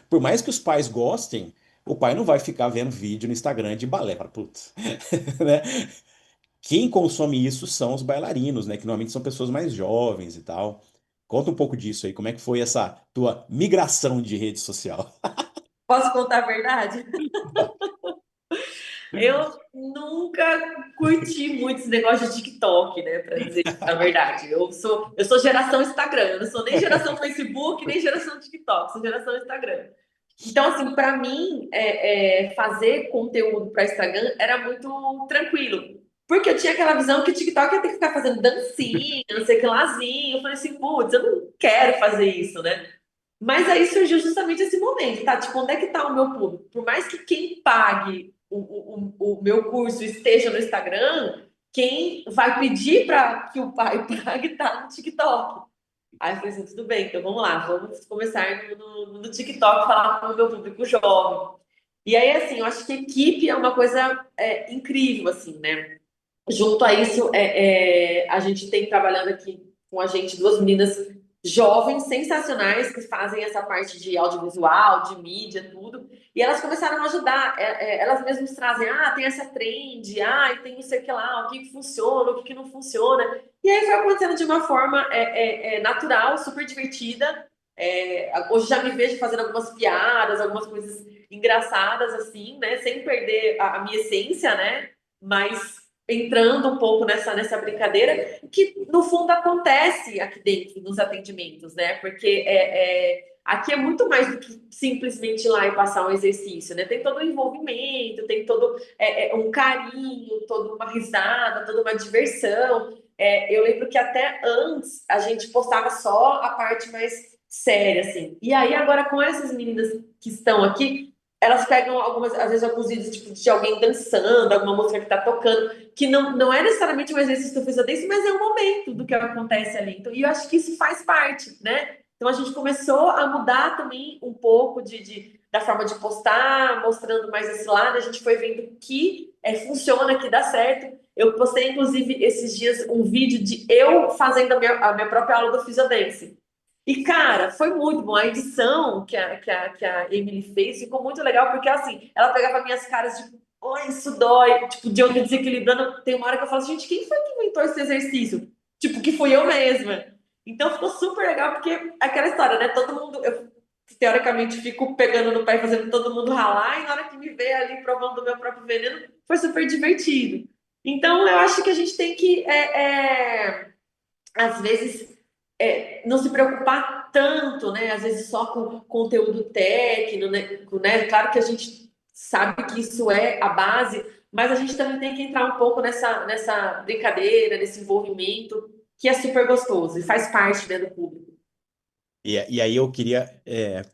Por mais que os pais gostem, o pai não vai ficar vendo vídeo no Instagram de balé, para putz, né? Quem consome isso são os bailarinos, né? Que normalmente são pessoas mais jovens e tal. Conta um pouco disso aí, como é que foi essa tua migração de rede social? Posso contar a verdade? Eu nunca curti muito esse negócio de TikTok, né? Pra dizer a verdade. Eu sou geração Instagram, eu não sou nem geração Facebook, nem geração TikTok, sou geração Instagram. Então, assim, para mim, fazer conteúdo para Instagram era muito tranquilo. Porque eu tinha aquela visão que o TikTok ia ter que ficar fazendo dancinha, não sei o que lázinho. Eu falei assim, putz, eu não quero fazer isso, né? Mas aí surgiu justamente esse momento, tá? Tipo, onde é que tá o meu público? Por mais que quem pague o meu curso esteja no Instagram, quem vai pedir para que o pai pague tá no TikTok. Aí eu falei assim, tudo bem, então vamos lá, vamos começar no TikTok falar com o meu público jovem. E aí, assim, eu acho que equipe é uma coisa incrível, assim, né? Junto a isso, a gente tem trabalhando aqui com a gente duas meninas jovens, sensacionais, que fazem essa parte de audiovisual, de mídia, tudo. E elas começaram a ajudar. Elas mesmas trazem, tem essa trend, e tem não sei o que lá, o que que funciona, o que que não funciona. E aí foi acontecendo de uma forma natural, super divertida. Hoje já me vejo fazendo algumas piadas, algumas coisas engraçadas, assim, né? Sem perder a minha essência, né? Mas entrando um pouco nessa brincadeira, que no fundo acontece aqui dentro nos atendimentos, né? Porque aqui é muito mais do que simplesmente ir lá e passar um exercício, né? Tem todo um envolvimento, tem todo um carinho, toda uma risada, toda uma diversão. Eu lembro que até antes a gente postava só a parte mais séria, assim. E aí agora com essas meninas que estão aqui, elas pegam às vezes alguns vídeos tipo, de alguém dançando, alguma música que tá tocando, que não é necessariamente um exercício que eu fiz desse, mas é um momento do que acontece ali. Então, e eu acho que isso faz parte, né? Então a gente começou a mudar também um pouco da forma de postar, mostrando mais esse lado, a gente foi vendo que funciona, que dá certo. Eu postei, inclusive, esses dias um vídeo de eu fazendo a minha própria aula do Physiodance. E, cara, foi muito bom. A edição que a Emily fez ficou muito legal, porque, assim, ela pegava minhas caras, tipo, oi, isso dói, tipo, de eu me desequilibrando. Tem uma hora que eu falo, gente, quem foi que inventou esse exercício? Tipo, que fui eu mesma. Então, ficou super legal, porque aquela história, né? Todo mundo, eu, teoricamente, fico pegando no pé, fazendo todo mundo ralar, e na hora que me vê ali provando o meu próprio veneno, foi super divertido. Então, eu acho que a gente tem que, às vezes não se preocupar tanto, né? Às vezes só com conteúdo técnico, né? Claro que a gente sabe que isso é a base, mas a gente também tem que entrar um pouco nessa brincadeira, nesse envolvimento, que é super gostoso e faz parte, né, do público. E aí eu queria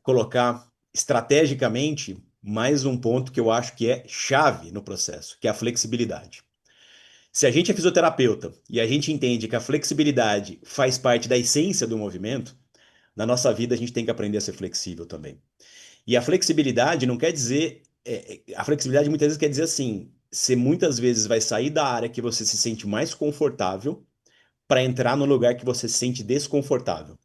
colocar estrategicamente mais um ponto que eu acho que é chave no processo, que é a flexibilidade. Se a gente é fisioterapeuta e a gente entende que a flexibilidade faz parte da essência do movimento, na nossa vida a gente tem que aprender a ser flexível também. E a flexibilidade não quer dizer. A flexibilidade muitas vezes quer dizer assim: você muitas vezes vai sair da área que você se sente mais confortável para entrar no lugar que você se sente desconfortável.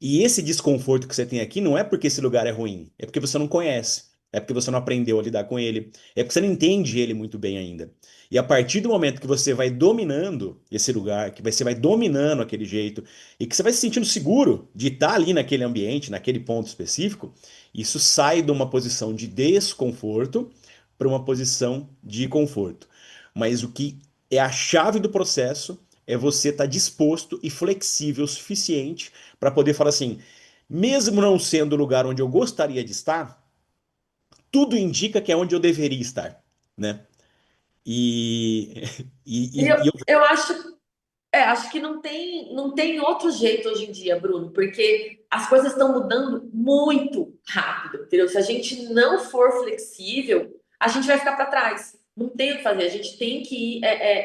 E esse desconforto que você tem aqui não é porque esse lugar é ruim, é porque você não conhece. é porque você não aprendeu a lidar com ele, é porque você não entende ele muito bem ainda. E a partir do momento que você vai dominando esse lugar, que você vai dominando aquele jeito, e que você vai se sentindo seguro de estar ali naquele ambiente, naquele ponto específico, isso sai de uma posição de desconforto para uma posição de conforto. Mas o que é a chave do processo é você estar disposto e flexível o suficiente para poder falar assim, mesmo não sendo o lugar onde eu gostaria de estar, tudo indica que é onde eu deveria estar, né? E, E e eu eu acho que não tem outro jeito hoje em dia, Bruno, porque as coisas estão mudando muito rápido, entendeu? Se a gente não for flexível, a gente vai ficar para trás. Não tem o que fazer, a gente tem que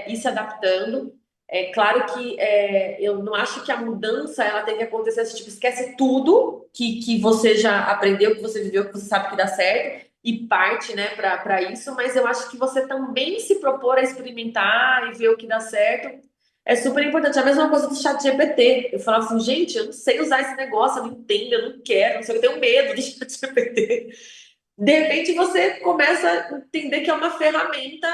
ir se adaptando. É claro que eu não acho que a mudança ela tem que acontecer assim, tipo, esquece tudo que você já aprendeu, que você viveu, que você sabe que dá certo e parte, né, para isso, mas eu acho que você também se propor a experimentar e ver o que dá certo é super importante. A mesma coisa do chat GPT. Eu falava assim, gente, eu não sei usar esse negócio, eu não entendo, eu não quero, não sei, eu tenho medo do chat GPT. De repente você começa a entender que é uma ferramenta.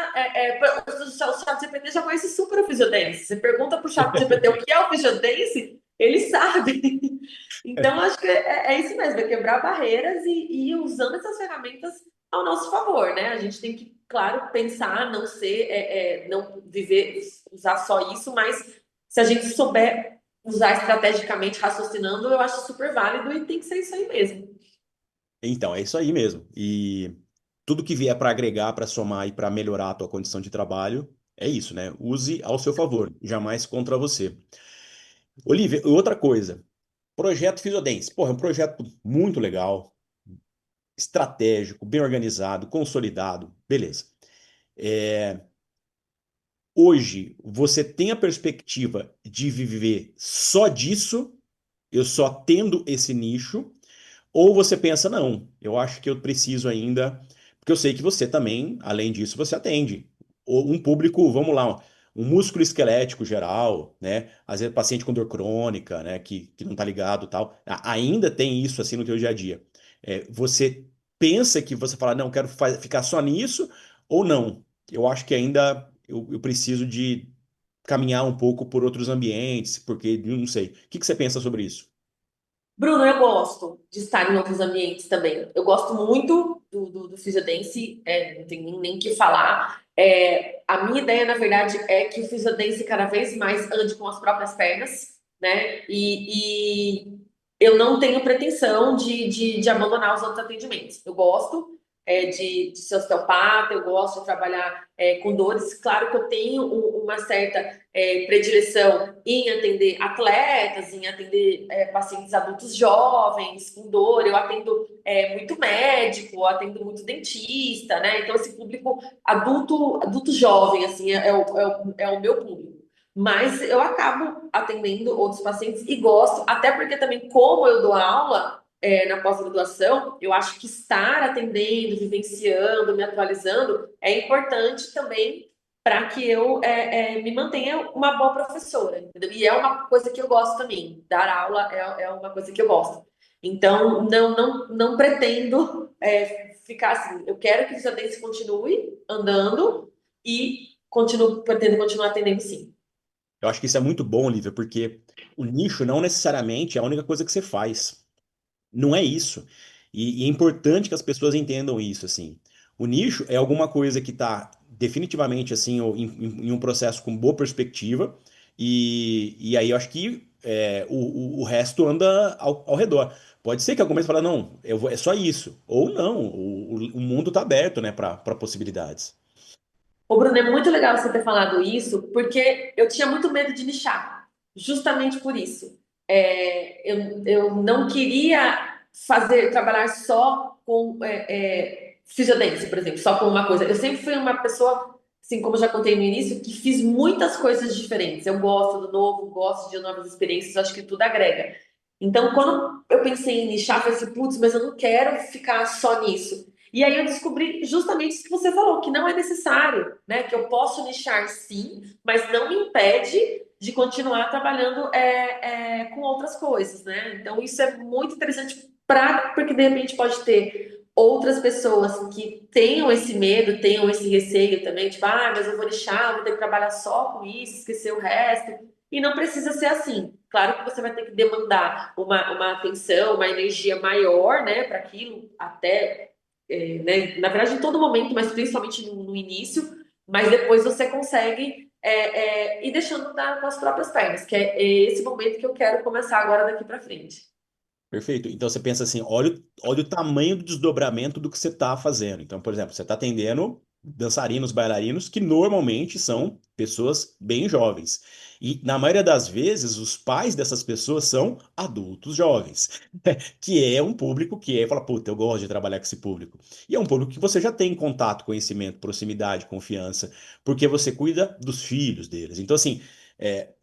O chat GPT já conhece super o Physiodance. Você pergunta para o chat GPT o que é o Physiodance, ele sabe. Então, acho que é isso mesmo, é quebrar barreiras e ir usando essas ferramentas ao nosso favor, né? A gente tem que, claro, pensar, não ser, não viver, usar só isso, mas se a gente souber usar estrategicamente, raciocinando, eu acho super válido e tem que ser isso aí mesmo. então, é isso aí mesmo. E tudo que vier para agregar, para somar e para melhorar a tua condição de trabalho, é isso, né? Use ao seu favor, jamais contra você. Olivia, outra coisa, projeto Fisiodance. Porra, é um projeto muito legal, estratégico, bem organizado, consolidado, beleza. É, hoje, você tem a perspectiva de viver só disso, eu só tendo esse nicho, ou você pensa, não, eu acho que eu preciso ainda, porque eu sei que você também, além disso, você atende um público, vamos lá, um músculo esquelético geral, né? Às vezes paciente com dor crônica, né? Que não tá ligado, tal. Ainda tem isso assim no teu dia a dia. Você pensa que você fala, não, quero ficar só nisso, ou não? Eu acho que ainda eu preciso de caminhar um pouco por outros ambientes, porque não sei. O que que você pensa sobre isso? Bruno, eu gosto de estar em outros ambientes também. Eu gosto muito do Physiodance, não tem nem o que falar. A minha ideia, na verdade, é que o Physiodance cada vez mais ande com as próprias pernas, né? E eu não tenho pretensão de abandonar os outros atendimentos. Eu gosto de ser osteopata, eu gosto de trabalhar com dores. Claro que eu tenho uma certa predileção em atender atletas, em atender pacientes adultos jovens com dor. Eu atendo muito médico, eu atendo muito dentista, né? Então, esse público adulto jovem, assim, é o meu público. Mas eu acabo atendendo outros pacientes e gosto, até porque também, como eu dou aula na pós-graduação, eu acho que estar atendendo, vivenciando, me atualizando é importante também para que eu me mantenha uma boa professora, entendeu? E é uma coisa que eu gosto também. Dar aula é uma coisa que eu gosto. Então, não pretendo ficar assim. Eu quero que o Isadense continue andando e pretendo continuar atendendo sim. Eu acho que isso é muito bom, Olivia, porque o nicho não necessariamente é a única coisa que você faz. Não é isso. E é importante que as pessoas entendam isso, assim. O nicho é alguma coisa que está definitivamente, assim, em um processo com boa perspectiva, e aí eu acho que o resto anda ao redor. Pode ser que alguém fale, não, é só isso. Ou não, o mundo está aberto, né, para possibilidades. Ô, Bruno, é muito legal você ter falado isso, porque eu tinha muito medo de nichar, justamente por isso. Eu não queria trabalhar só com fisiodência, por exemplo, só com uma coisa. Eu sempre fui uma pessoa, assim como eu já contei no início, que fiz muitas coisas diferentes. Eu gosto do novo, gosto de novas experiências, acho que tudo agrega. Então, quando eu pensei em nichar, eu falei assim, putz, mas eu não quero ficar só nisso. E aí eu descobri justamente isso que você falou, que não é necessário, né? Que eu posso nichar sim, mas não me impede de continuar trabalhando com outras coisas, né? Então isso é muito interessante porque de repente pode ter outras pessoas que tenham esse medo, tenham esse receio também, tipo, ah, mas eu vou deixar, vou ter que trabalhar só com isso, esquecer o resto. E não precisa ser assim. Claro que você vai ter que demandar uma atenção, uma energia maior, né, para aquilo, até, né, na verdade, em todo momento, mas principalmente no início, mas depois você consegue ir deixando com as próprias pernas, que é esse momento que eu quero começar agora daqui para frente. Perfeito. Então você pensa assim, olha o tamanho do desdobramento do que você está fazendo. Então, por exemplo, você está atendendo dançarinos, bailarinos que normalmente são pessoas bem jovens. E na maioria das vezes, os pais dessas pessoas são adultos jovens, que é um público que fala, puta, eu gosto de trabalhar com esse público. E é um público que você já tem contato, conhecimento, proximidade, confiança, porque você cuida dos filhos deles. Então, assim, é,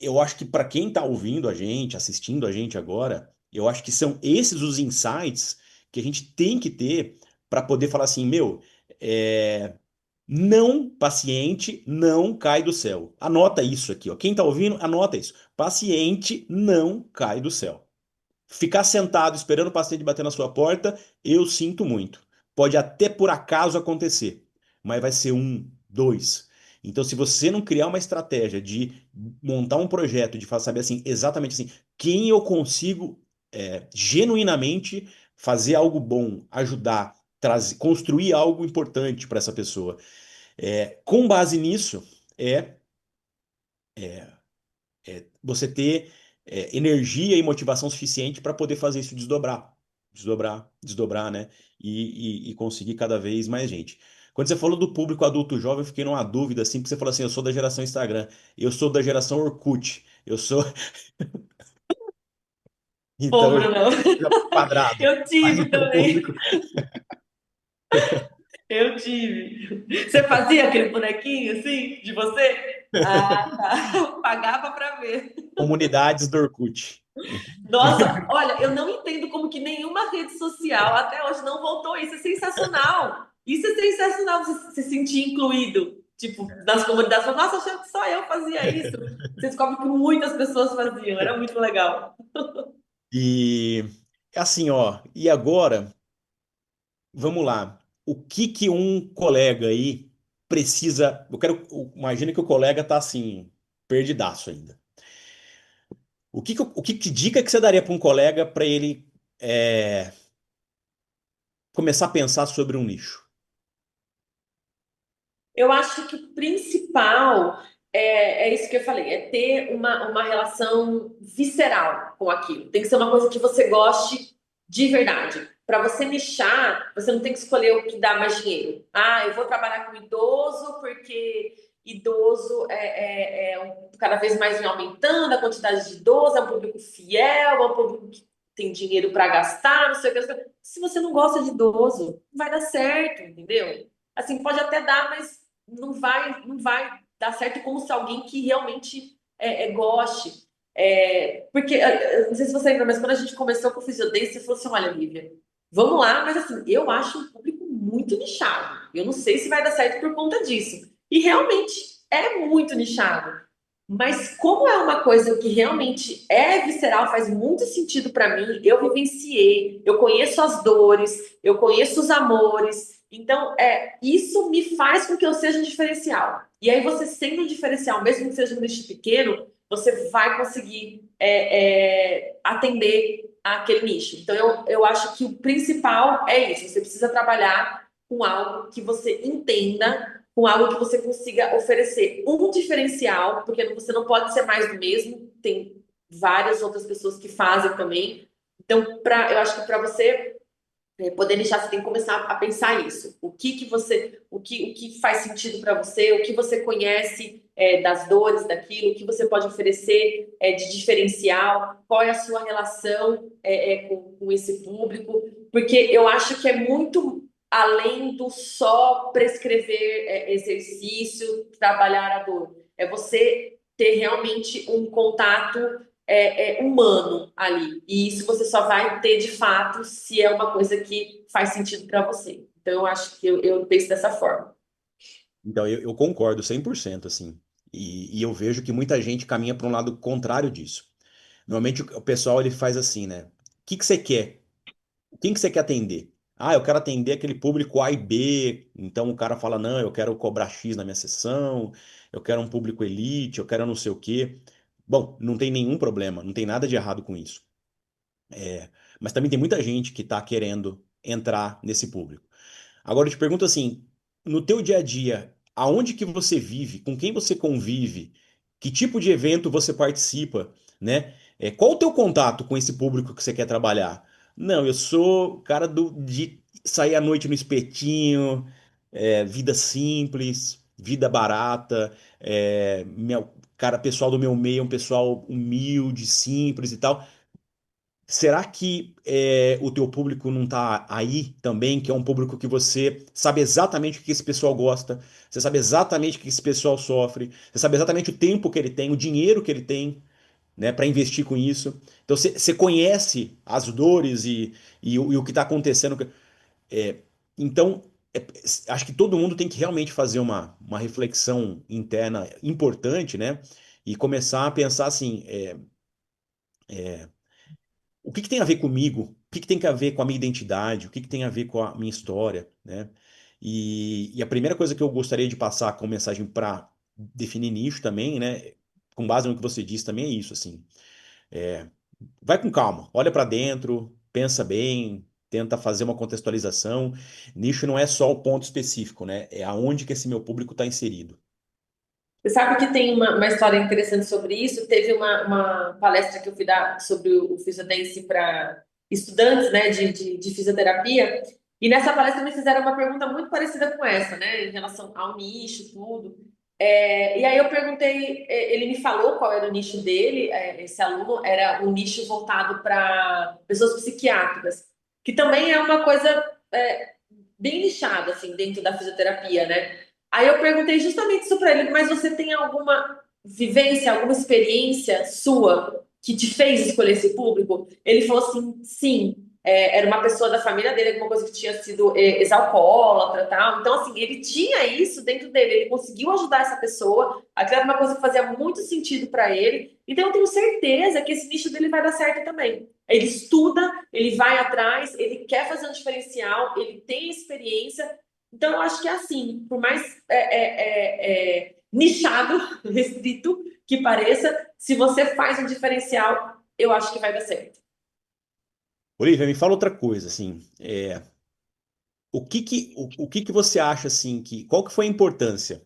eu acho que para quem está ouvindo a gente, assistindo a gente agora, eu acho que são esses os insights que a gente tem que ter para poder falar assim, meu, é, não, paciente não cai do céu. Anota isso aqui, ó. Quem está ouvindo, anota isso. Paciente não cai do céu. Ficar sentado esperando o paciente bater na sua porta, eu sinto muito. Pode até por acaso acontecer, mas vai ser um, dois. Então, se você não criar uma estratégia de montar um projeto, de saber assim, exatamente assim, quem eu consigo genuinamente fazer algo bom, ajudar, trazer, construir algo importante para essa pessoa. Com base nisso, é você ter energia e motivação suficiente para poder fazer isso desdobrar, desdobrar, desdobrar, né? E conseguir cada vez mais gente. Quando você falou do público adulto jovem, eu fiquei numa dúvida assim, porque você falou assim, eu sou da geração Instagram, eu sou da geração Orkut, eu sou, Pô, então eu Bruno, já quadrado. eu Mas o tive teu também. público, Eu tive. Você fazia aquele bonequinho assim, de você? Ah, tá. Pagava pra ver. comunidades do Orkut. Nossa, olha, eu não entendo como que nenhuma rede social até hoje não voltou. Isso é sensacional. Isso é sensacional, você se sentir incluído. Tipo, nas comunidades. Nossa, achando que só eu fazia isso. Você descobre que muitas pessoas faziam. Era muito legal. E assim, ó, e agora vamos lá. O que que um colega aí precisa? Imagina que o colega tá assim, perdidaço ainda. Que dica que você daria para um colega para ele é, começar a pensar sobre um nicho? Eu acho que o principal é isso que eu falei, é ter uma relação visceral com aquilo. Tem que ser uma coisa que você goste de verdade. Para você nichar, você não tem que escolher o que dá mais dinheiro. Ah, eu vou trabalhar com idoso porque idoso cada vez mais vem aumentando a quantidade de idosos, é um público fiel, é um público que tem dinheiro para gastar, não sei o que. Se você não gosta de idoso, não vai dar certo, entendeu? Assim, pode até dar, mas não vai dar certo como se alguém que realmente goste. Porque, não sei se você lembra, mas quando a gente começou com o Fisiodance, você falou assim: olha, Lívia, vamos lá, mas assim, eu acho um público muito nichado. Eu não sei se vai dar certo por conta disso. E realmente é muito nichado. Mas como é uma coisa que realmente é visceral, faz muito sentido para mim, eu vivenciei, eu conheço as dores, eu conheço os amores. Então, isso me faz com que eu seja um diferencial. E aí, você sendo um diferencial, mesmo que seja um nicho pequeno, você vai conseguir atender aquele nicho. Então, eu acho que o principal é isso. Você precisa trabalhar com algo que você entenda, com algo que você consiga oferecer um diferencial, porque você não pode ser mais do mesmo. Tem várias outras pessoas que fazem também. Então, eu acho que para você poder deixar, você tem que começar a pensar isso. O que faz sentido para você, o que você conhece das dores daquilo, o que você pode oferecer de diferencial, qual é a sua relação com esse público, porque eu acho que é muito além do só prescrever exercício, trabalhar a dor. É você ter realmente um contato humano ali. E isso você só vai ter de fato se é uma coisa que faz sentido para você. Então, eu acho que eu penso dessa forma. Então, eu concordo 100% assim. E eu vejo que muita gente caminha para um lado contrário disso. Normalmente o pessoal ele faz assim, né? O que que você quer? Quem que você quer atender? eu quero atender aquele público A e B, então o cara fala, não, eu quero cobrar X na minha sessão, eu quero um público elite, eu quero não sei o quê. Bom, não tem nenhum problema, não tem nada de errado com isso. Mas também tem muita gente que está querendo entrar nesse público. Agora eu te pergunto assim, no teu dia a dia, aonde que você vive, com quem você convive, que tipo de evento você participa, né? Qual o teu contato com esse público que você quer trabalhar? Não, eu sou cara de sair à noite no espetinho, vida simples, vida barata, cara, pessoal do meu meio, é um pessoal humilde, simples e tal. Será que o teu público não está aí também, que é um público que você sabe exatamente o que esse pessoal gosta, você sabe exatamente o que esse pessoal sofre, você sabe exatamente o tempo que ele tem, o dinheiro que ele tem, né, para investir com isso. Então você conhece as dores e o que está acontecendo. É, então, acho que todo mundo tem que realmente fazer uma reflexão interna importante, né? E começar a pensar assim. O que que tem a ver comigo? O que que tem a ver com a minha identidade? O que que tem a ver com a minha história, né? E a primeira coisa que eu gostaria de passar como mensagem para definir nicho também, né? Com base no que você disse também é isso, assim. Vai com calma, olha para dentro, pensa bem, tenta fazer uma contextualização. Nicho não é só o ponto específico, né? É aonde que esse meu público está inserido. Você sabe que tem uma história interessante sobre isso? Teve uma palestra que eu fui dar sobre o Physiodance para estudantes, né, de fisioterapia, e nessa palestra me fizeram uma pergunta muito parecida com essa, né, em relação ao nicho, tudo. E aí eu perguntei, ele me falou qual era o nicho dele, esse aluno, era um nicho voltado para pessoas psiquiátricas, que também é uma coisa bem nichada, assim, dentro da fisioterapia, né? Aí eu perguntei justamente isso para ele, mas você tem alguma vivência, alguma experiência sua que te fez escolher esse público? Ele falou assim, sim. Era uma pessoa da família dele, alguma coisa que tinha sido ex-alcoólatra e tal. Então, assim, ele tinha isso dentro dele, ele conseguiu ajudar essa pessoa, aquilo era uma coisa que fazia muito sentido para ele. Então, eu tenho certeza que esse nicho dele vai dar certo também. Ele estuda, ele vai atrás, ele quer fazer um diferencial, ele tem experiência. Então, eu acho que é assim, por mais nichado, restrito que pareça, se você faz um diferencial, eu acho que vai dar certo. Olivia, me fala outra coisa, assim, o que que você acha, assim, qual que foi a importância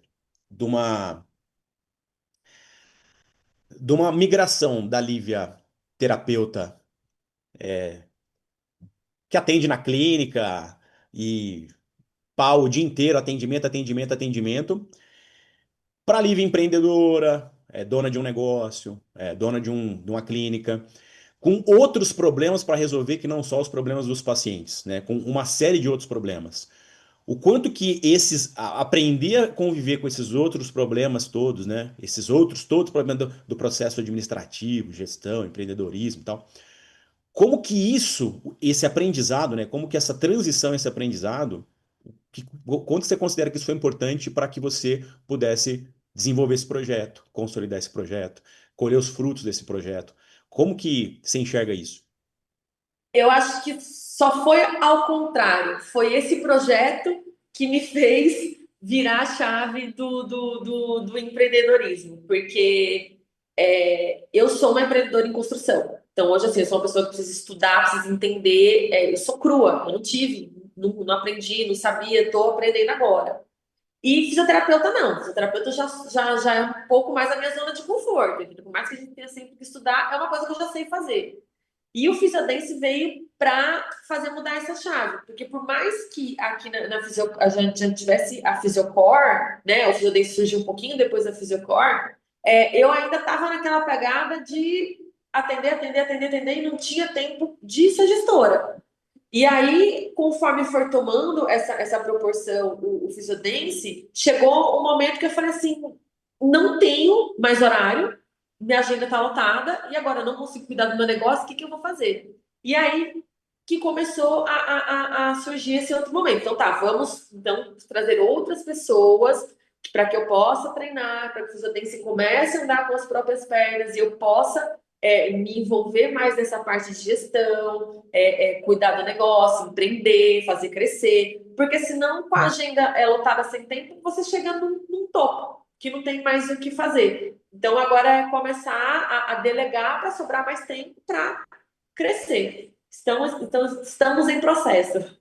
de uma migração da Lívia terapeuta que atende na clínica e pau o dia inteiro, atendimento, atendimento, atendimento, para a Lívia empreendedora, dona de um negócio, dona de uma clínica, com outros problemas para resolver que não só os problemas dos pacientes, né? Com uma série de outros problemas. O quanto que aprender a conviver com esses outros problemas todos, né? Esses outros todos problemas do processo administrativo, gestão, empreendedorismo e tal. Como que esse aprendizado, né? Como que essa transição, esse aprendizado, quanto você considera que isso foi importante para que você pudesse desenvolver esse projeto, consolidar esse projeto, colher os frutos desse projeto? Como que você enxerga isso? Eu acho que só foi ao contrário. Foi esse projeto que me fez virar a chave do empreendedorismo, porque eu sou uma empreendedora em construção. Então, hoje, assim, eu sou uma pessoa que precisa estudar, precisa entender. Eu sou crua, eu não tive, não aprendi, não sabia, estou aprendendo agora. E fisioterapeuta não, fisioterapeuta já é um pouco mais a minha zona de conforto, entendeu? Por mais que a gente tenha sempre que estudar, é uma coisa que eu já sei fazer. E o Physiodance veio para fazer mudar essa chave, porque por mais que aqui na a gente já tivesse a Physiocore, né, o Physiodance surgiu um pouquinho depois da Physiocore, eu ainda estava naquela pegada de atender, atender, atender, atender e não tinha tempo de ser gestora. E aí, conforme for tomando essa proporção, o Physiodance, chegou um momento que eu falei assim: não tenho mais horário, minha agenda está lotada, e agora eu não consigo cuidar do meu negócio, o que que eu vou fazer? E aí que começou a surgir esse outro momento. Então, tá, vamos então trazer outras pessoas para que eu possa treinar, para que o Physiodance comece a andar com as próprias pernas e eu possa me envolver mais nessa parte de gestão, cuidar do negócio, empreender, fazer crescer. Porque senão, com a agenda lotada sem tempo, você chega num topo, que não tem mais o que fazer. Então, agora é começar a delegar para sobrar mais tempo para crescer. Estamos em processo.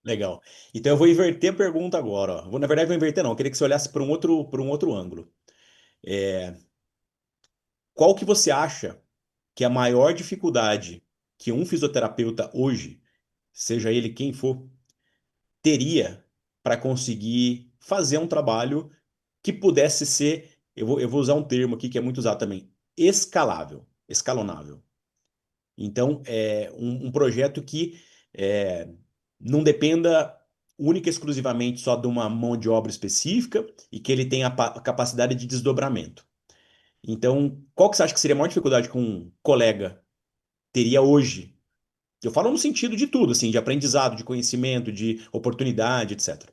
Legal. Então eu vou inverter a pergunta agora, ó. Na verdade, vou inverter não. Eu queria que você olhasse por um outro ângulo. Qual que você acha que é a maior dificuldade que um fisioterapeuta hoje, seja ele quem for, teria para conseguir fazer um trabalho que pudesse ser, eu vou usar um termo aqui que é muito usado também, escalável, escalonável. Então, é um projeto que é, não dependa única e exclusivamente só de uma mão de obra específica e que ele tenha a capacidade de desdobramento. Então, qual que você acha que seria a maior dificuldade que um colega teria hoje? Eu falo no sentido de tudo, assim, de aprendizado, de conhecimento, de oportunidade, etc.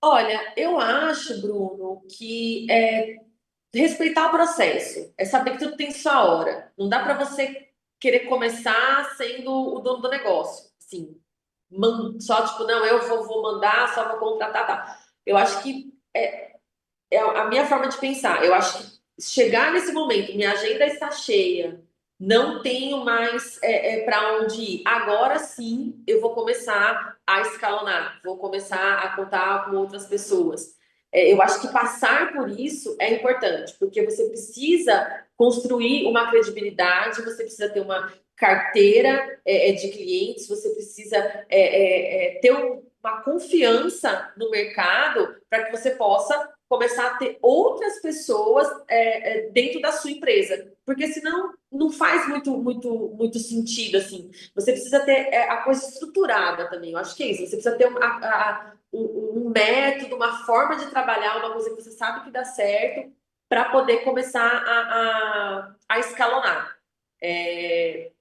Olha, eu acho, Bruno, que respeitar o processo, é saber que tudo tem sua hora. Não dá para você querer começar sendo o dono do negócio. Assim, só tipo, não, eu vou mandar, só vou contratar, tá. Eu acho que é a minha forma de pensar. Eu acho que chegar nesse momento, minha agenda está cheia, não tenho mais para onde ir. Agora sim, eu vou começar a escalonar, vou começar a contar com outras pessoas. Eu acho que passar por isso é importante, porque você precisa construir uma credibilidade, você precisa ter uma carteira de clientes, você precisa ter uma confiança no mercado para que você possa começar a ter outras pessoas dentro da sua empresa, porque senão não faz muito sentido assim. Você precisa ter a coisa estruturada também. Eu acho que é isso. Você precisa ter um método, uma forma de trabalhar, uma coisa que você sabe que dá certo para poder começar a escalonar. É,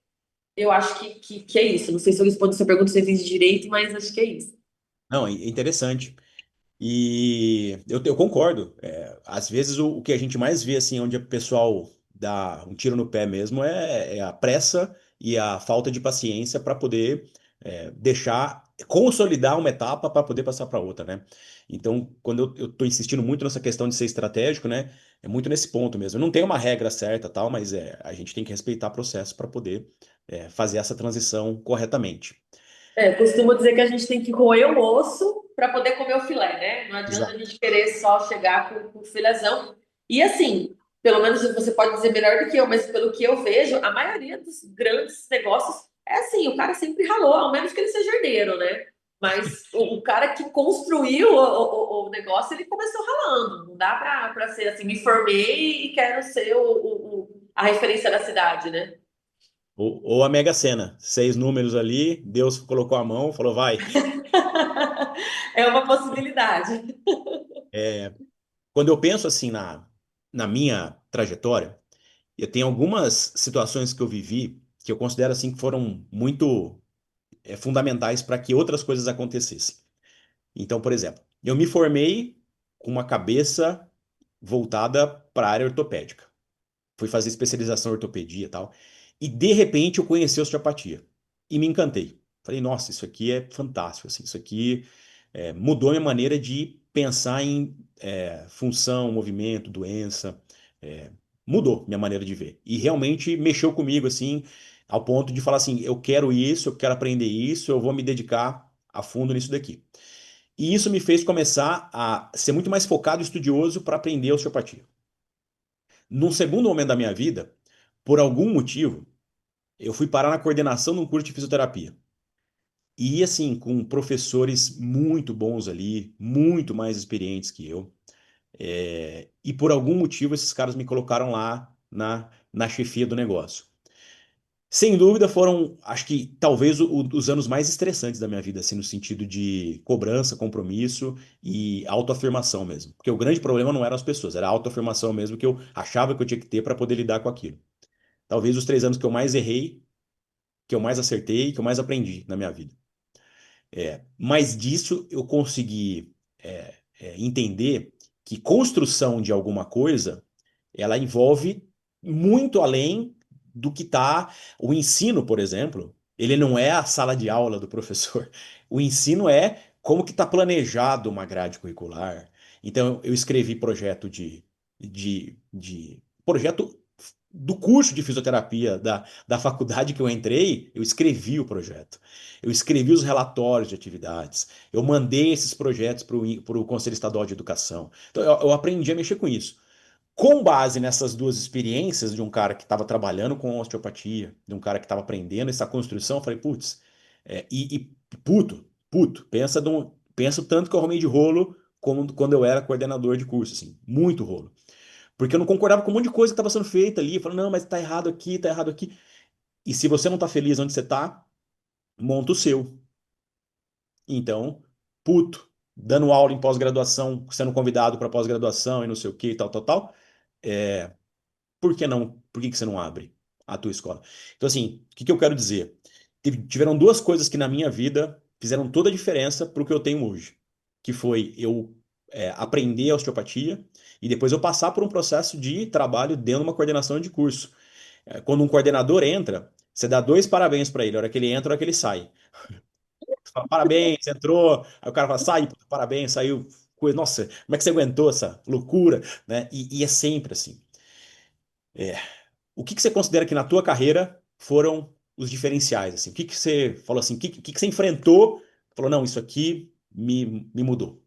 eu acho que é isso. Não sei se eu respondo essa pergunta, se eu entendi direito, mas acho que é isso. Não, é interessante. E eu concordo. Às vezes o que a gente mais vê, assim, onde o pessoal dá um tiro no pé mesmo, é a pressa e a falta de paciência para poder consolidar uma etapa para poder passar para outra, né? Então, quando eu estou insistindo muito nessa questão de ser estratégico, né? É muito nesse ponto mesmo. Não tem uma regra certa, tal, mas a gente tem que respeitar o processo para poder fazer essa transição corretamente. Costumo dizer que a gente tem que roer o osso para poder comer o filé, né? Não adianta a Exato. gente querer só chegar com o filézão. E assim, pelo menos você pode dizer melhor do que eu, mas pelo que eu vejo, a maioria dos grandes negócios é assim, o cara sempre ralou, ao menos que ele seja herdeiro, né? Mas o cara que construiu o negócio, ele começou ralando. Não dá para ser assim, me formei e quero ser a referência da cidade, né? Ou a Mega Sena, 6 números ali, Deus colocou a mão, falou, vai. É uma possibilidade. Quando eu penso assim na minha trajetória, eu tenho algumas situações que eu vivi que eu considero assim que foram muito fundamentais para que outras coisas acontecessem. Então, por exemplo, eu me formei com uma cabeça voltada para a área ortopédica. Fui fazer especialização em ortopedia e tal. E de repente eu conheci a osteopatia e me encantei. Falei, nossa, isso aqui é fantástico, assim, isso aqui mudou a minha maneira de pensar em função, movimento, doença, é, mudou minha maneira de ver. E realmente mexeu comigo, assim, ao ponto de falar assim, eu quero isso, eu quero aprender isso, eu vou me dedicar a fundo nisso daqui. E isso me fez começar a ser muito mais focado e estudioso para aprender osteopatia. Num segundo momento da minha vida, por algum motivo, eu fui parar na coordenação de um curso de fisioterapia. E assim, com professores muito bons ali, muito mais experientes que eu. E por algum motivo, esses caras me colocaram lá na chefia do negócio. Sem dúvida, foram, acho que talvez os anos mais estressantes da minha vida, assim, no sentido de cobrança, compromisso e autoafirmação mesmo. Porque o grande problema não eram as pessoas, era a autoafirmação mesmo que eu achava que eu tinha que ter para poder lidar com aquilo. Talvez os 3 anos que eu mais errei, que eu mais acertei, que eu mais aprendi na minha vida. Mas disso eu consegui entender que construção de alguma coisa, ela envolve muito além do que está o ensino, por exemplo. Ele não é a sala de aula do professor. O ensino é como que está planejado uma grade curricular. Então, eu escrevi projeto de projeto do curso de fisioterapia da faculdade que eu entrei, eu escrevi o projeto. Eu escrevi os relatórios de atividades. Eu mandei esses projetos para o Conselho Estadual de Educação. Então, eu aprendi a mexer com isso. Com base nessas duas experiências de um cara que estava trabalhando com osteopatia, de um cara que estava aprendendo essa construção, eu falei, putz, puto, pensa o tanto que eu arrumei de rolo como quando eu era coordenador de curso, assim, muito rolo. Porque eu não concordava com um monte de coisa que estava sendo feita ali, eu falei, não, mas tá errado aqui, tá errado aqui. E se você não tá feliz onde você tá, monta o seu. Então, puto, dando aula em pós-graduação, sendo convidado para pós-graduação e não sei o que e tal, tal, tal. É, por que não? Por que que você não abre a tua escola? Então, assim, o que que eu quero dizer? Tiveram duas coisas que na minha vida fizeram toda a diferença para o que eu tenho hoje, que foi eu aprender a osteopatia e depois eu passar por um processo de trabalho dentro de uma coordenação de curso. Quando um coordenador entra, você dá dois parabéns para ele, a hora que ele entra, a hora que ele sai. Você fala, parabéns, entrou. Aí o cara fala, sai, parabéns, saiu. Coisa, nossa, como é que você aguentou essa loucura, né? E é sempre assim. É, o que que você considera que na tua carreira foram os diferenciais, assim? O que que você falou assim, o que que você enfrentou? Falou, não, isso aqui me mudou.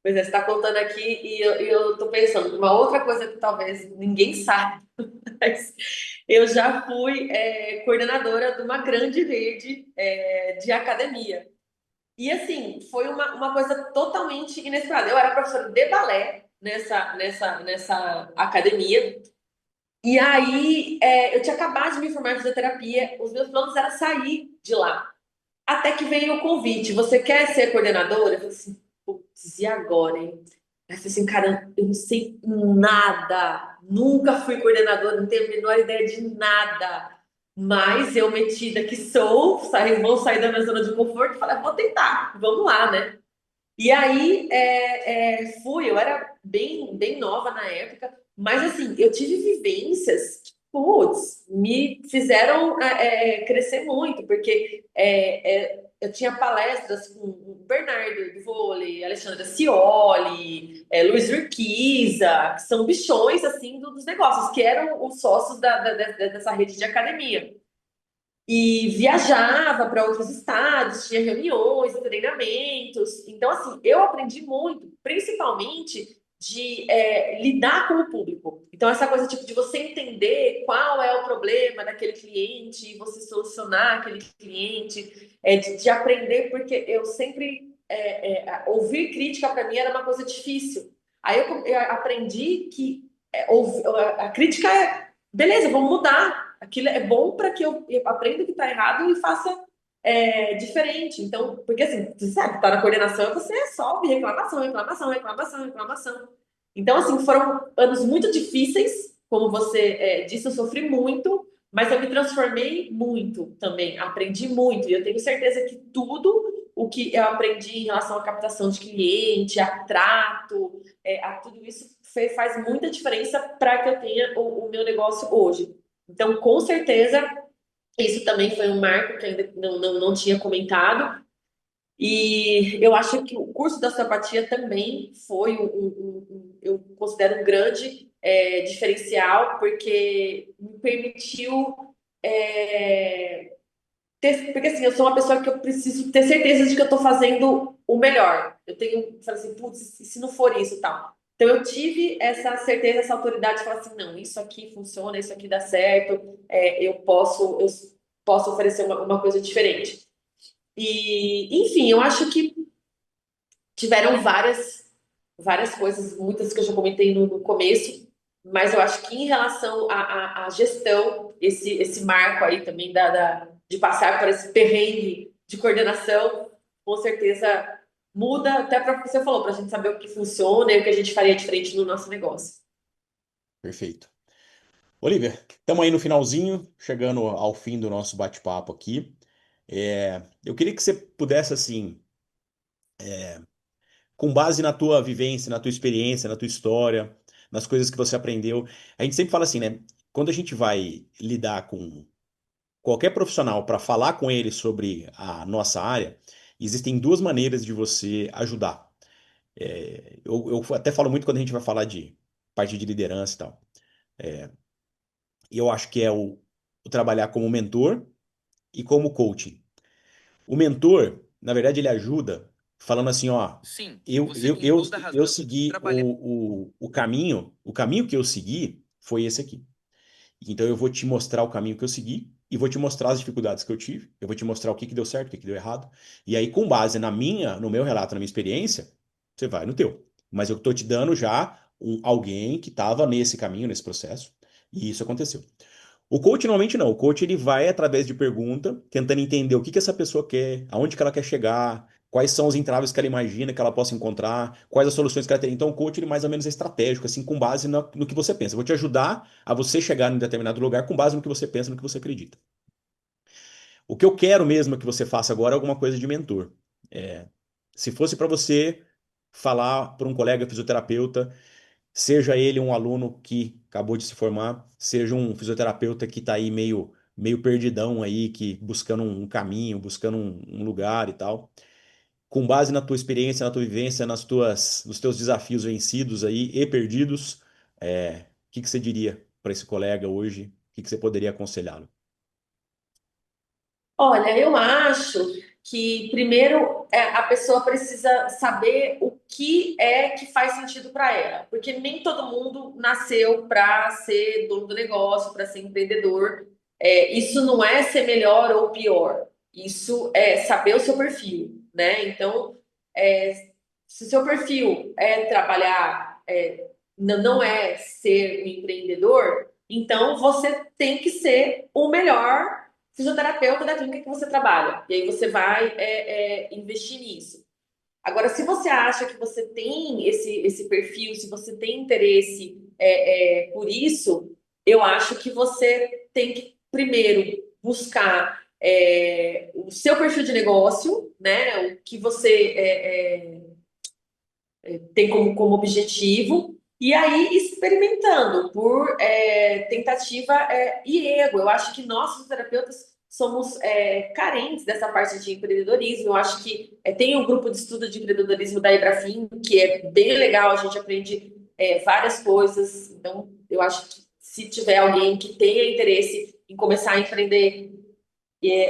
Pois é, você está contando aqui e eu tô pensando, uma outra coisa que talvez ninguém saiba, mas eu já fui coordenadora de uma grande rede de academia. E assim, foi uma coisa totalmente inesperada. Eu era professora de balé nessa academia. E aí, eu tinha acabado de me formar em fisioterapia, os meus planos era sair de lá. Até que veio o convite: você quer ser coordenadora? Eu falei assim, putz, e agora, hein? Aí eu falei assim, cara, eu não sei nada, nunca fui coordenadora, não tenho a menor ideia de nada. Mas eu, metida que sou, vou sair da minha zona de conforto e falei, vou tentar, vamos lá, né? E aí fui, eu era bem nova na época, mas assim, eu tive vivências que, putz, me fizeram crescer muito, porque eu tinha palestras com o Bernardo do vôlei, Alexandra Cioli, Luiz Urquiza, que são bichões assim dos negócios, que eram os sócios dessa rede de academia. E viajava para outros estados, tinha reuniões, treinamentos. Então, assim, eu aprendi muito, principalmente de lidar com o público. Então, essa coisa tipo de você entender qual é o problema daquele cliente, e você solucionar aquele cliente, de aprender, porque eu sempre ouvir crítica para mim era uma coisa difícil. Aí eu aprendi que a crítica é beleza, vamos mudar. Aquilo é bom para que eu aprenda o que está errado e faça diferente. Então, porque assim, você sabe, tá na coordenação, você sobe reclamação, reclamação, reclamação, reclamação. Então, assim, foram anos muito difíceis, como você disse, eu sofri muito, mas eu me transformei muito também, aprendi muito. E eu tenho certeza que tudo o que eu aprendi em relação à captação de cliente, a trato, a tudo isso faz muita diferença para que eu tenha o meu negócio hoje. Então, com certeza, isso também foi um marco que ainda não tinha comentado. E eu acho que o curso da osteopatia também foi eu considero um grande diferencial, porque me permitiu porque assim, eu sou uma pessoa que eu preciso ter certeza de que eu estou fazendo o melhor. Eu tenho, falei assim, putz, e se não for isso, tal. Então eu tive essa certeza, essa autoridade de falar assim, não, isso aqui funciona, isso aqui dá certo, eu posso oferecer uma coisa diferente. E, enfim, eu acho que tiveram várias coisas, muitas que eu já comentei no começo, mas eu acho que em relação à gestão, esse marco aí também de passar por esse perrengue de coordenação, com certeza muda, até para o que você falou, para a gente saber o que funciona e o que a gente faria diferente no nosso negócio. Perfeito. Olivia, estamos aí no finalzinho, chegando ao fim do nosso bate-papo aqui. Eu queria que você pudesse, assim, com base na tua vivência, na tua experiência, na tua história, nas coisas que você aprendeu. A gente sempre fala assim, né? quando a gente vai lidar com qualquer profissional para falar com ele sobre a nossa área, existem duas maneiras de você ajudar. Eu até falo muito quando a gente vai falar de parte de liderança e tal. E eu acho que é o trabalhar como mentor e como coaching. O mentor, na verdade, ele ajuda falando assim, ó, Sim, eu, você eu, tem eu, toda a eu razão. segui Trabalhar. o caminho que eu segui foi esse aqui. Então eu vou te mostrar o caminho que eu segui e vou te mostrar as dificuldades que eu tive. Eu vou te mostrar o que que deu certo, o que que deu errado. E aí, com base no meu relato, na minha experiência, você vai no teu. Mas eu tô te dando já alguém que estava nesse caminho, nesse processo, e isso aconteceu. O coach normalmente não. O coach ele vai através de pergunta, tentando entender o que que essa pessoa quer, aonde que ela quer chegar, quais são os entraves que ela imagina que ela possa encontrar, quais as soluções que ela tem. Então o coach ele mais ou menos é estratégico, assim, com base no que você pensa. Eu vou te ajudar a você chegar em determinado lugar com base no que você pensa, no que você acredita. O que eu quero mesmo que você faça agora é alguma coisa de mentor. É, se fosse para você falar para um colega fisioterapeuta, seja ele um aluno que acabou de se formar, seja um fisioterapeuta que está aí meio perdidão aí, que buscando um caminho, buscando um lugar e tal. Com base na tua experiência, na tua vivência, nos teus desafios vencidos aí e perdidos, o que que você diria para esse colega hoje? O que que você poderia aconselhá-lo? Olha, eu acho que primeiro a pessoa precisa saber o que é que faz sentido para ela, porque nem todo mundo nasceu para ser dono do negócio, para ser empreendedor. Isso não é ser melhor ou pior, isso é saber o seu perfil, né? Então, se o seu perfil é trabalhar, não é ser um empreendedor, então você tem que ser o melhor fisioterapeuta da clínica que você trabalha. E aí você vai investir nisso. Agora, se você acha que você tem esse perfil, se você tem interesse por isso, eu acho que você tem que primeiro buscar o seu perfil de negócio, né? O que você tem como objetivo, e aí experimentando por tentativa e erro. Eu acho que nós, fisioterapeutas, somos carentes dessa parte de empreendedorismo. Eu acho que tem um grupo de estudo de empreendedorismo da Ibrafim, que é bem legal, a gente aprende várias coisas. Então, eu acho que se tiver alguém que tenha interesse em começar a empreender,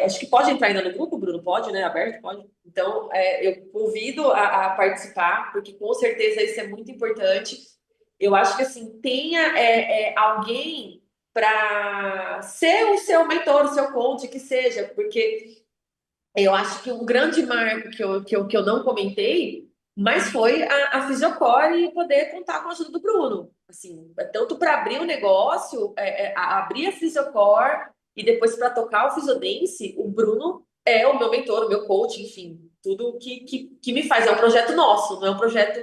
acho que pode entrar ainda no grupo, Bruno? Pode, né? Aberto? Pode. Então, eu convido a participar, porque com certeza isso é muito importante. Eu acho que, assim, tenha alguém para ser o seu mentor, o seu coach, que seja, porque eu acho que um grande marco que eu não comentei, mas foi a Fisiocore e poder contar com a ajuda do Bruno. Assim, tanto para abrir o negócio, abrir a Fisiocore e depois para tocar o Fisiodance, o Bruno é o meu mentor, o meu coach, enfim, tudo que me faz. É um projeto nosso, não é um projeto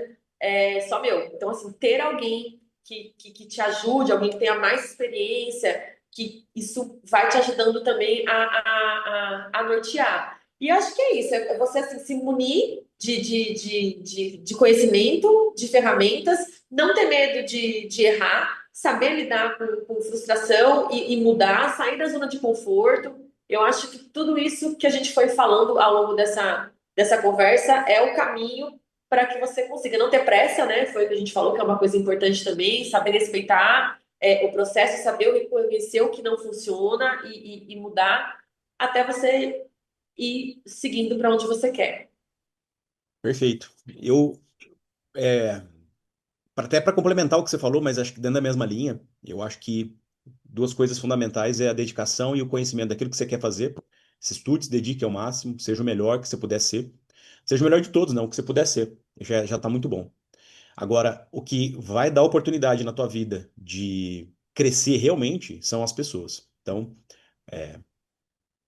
só meu. Então, assim, ter alguém que te ajude, alguém que tenha mais experiência, que isso vai te ajudando também a nortear. E eu acho que é isso, é você assim, se munir de conhecimento, de ferramentas, não ter medo de errar, saber lidar com frustração e mudar, sair da zona de conforto. Eu acho que tudo isso que a gente foi falando ao longo dessa conversa é o caminho para que você consiga não ter pressa, né? Foi o que a gente falou, que é uma coisa importante também, saber respeitar o processo, saber reconhecer o que não funciona e mudar até você e seguindo para onde você quer. Perfeito. É, até para complementar o que você falou, mas acho que dentro da mesma linha, eu acho que duas coisas fundamentais é a dedicação e o conhecimento daquilo que você quer fazer. Se estude, se dedique ao máximo, seja o melhor que você puder ser. Seja o melhor de todos, não, o que você puder ser. Já está muito bom. Agora, o que vai dar oportunidade na tua vida de crescer realmente são as pessoas. Então,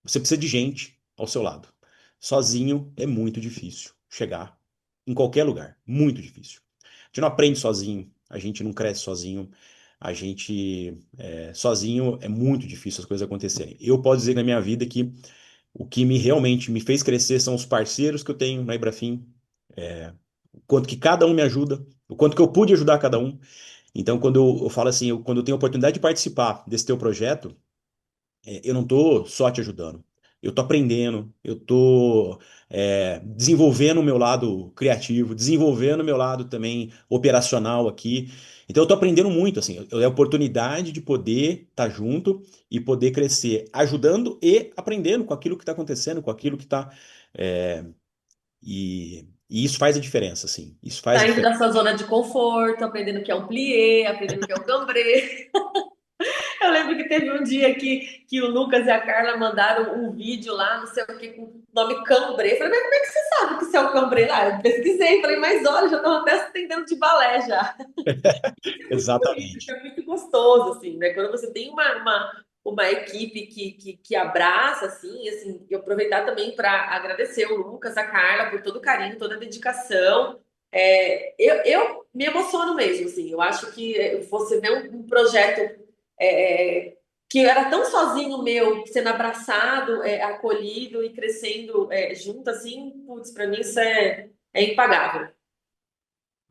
você precisa de gente ao seu lado. Sozinho é muito difícil chegar em qualquer lugar. Muito difícil. A gente não aprende sozinho, a gente não cresce sozinho, sozinho é muito difícil as coisas acontecerem. Eu posso dizer na minha vida que o que realmente me fez crescer são os parceiros que eu tenho na Ibrafim, o quanto que cada um me ajuda, o quanto que eu pude ajudar cada um. Então, quando eu falo assim, quando eu tenho a oportunidade de participar desse teu projeto, eu não estou só te ajudando. Eu estou aprendendo, eu estou desenvolvendo o meu lado criativo, desenvolvendo o meu lado também operacional aqui. Então, eu estou aprendendo muito, assim, é a oportunidade de poder estar junto e poder crescer, ajudando e aprendendo com aquilo que está acontecendo, com aquilo que está. E isso faz a diferença, assim. Isso faz a Saindo diferença. da sua zona de conforto, aprendendo o que é um plié, aprendendo o que é um cambrê. Eu lembro que teve um dia que o Lucas e a Carla mandaram um vídeo lá, não sei o que, com o nome cambrê. Eu falei, mas como é que você sabe que isso é o cambrê lá? Eu pesquisei, falei, mas olha, já estão até atendendo de balé já. Muito bonito, isso Exatamente. é muito gostoso, assim, né? Quando você tem uma equipe que abraça, assim, e aproveitar também para agradecer o Lucas, a Carla, por todo o carinho, toda a dedicação. Eu me emociono mesmo, assim, eu acho que você vê um projeto que era tão sozinho meu, sendo abraçado, acolhido e crescendo junto, assim, putz, para mim isso é impagável.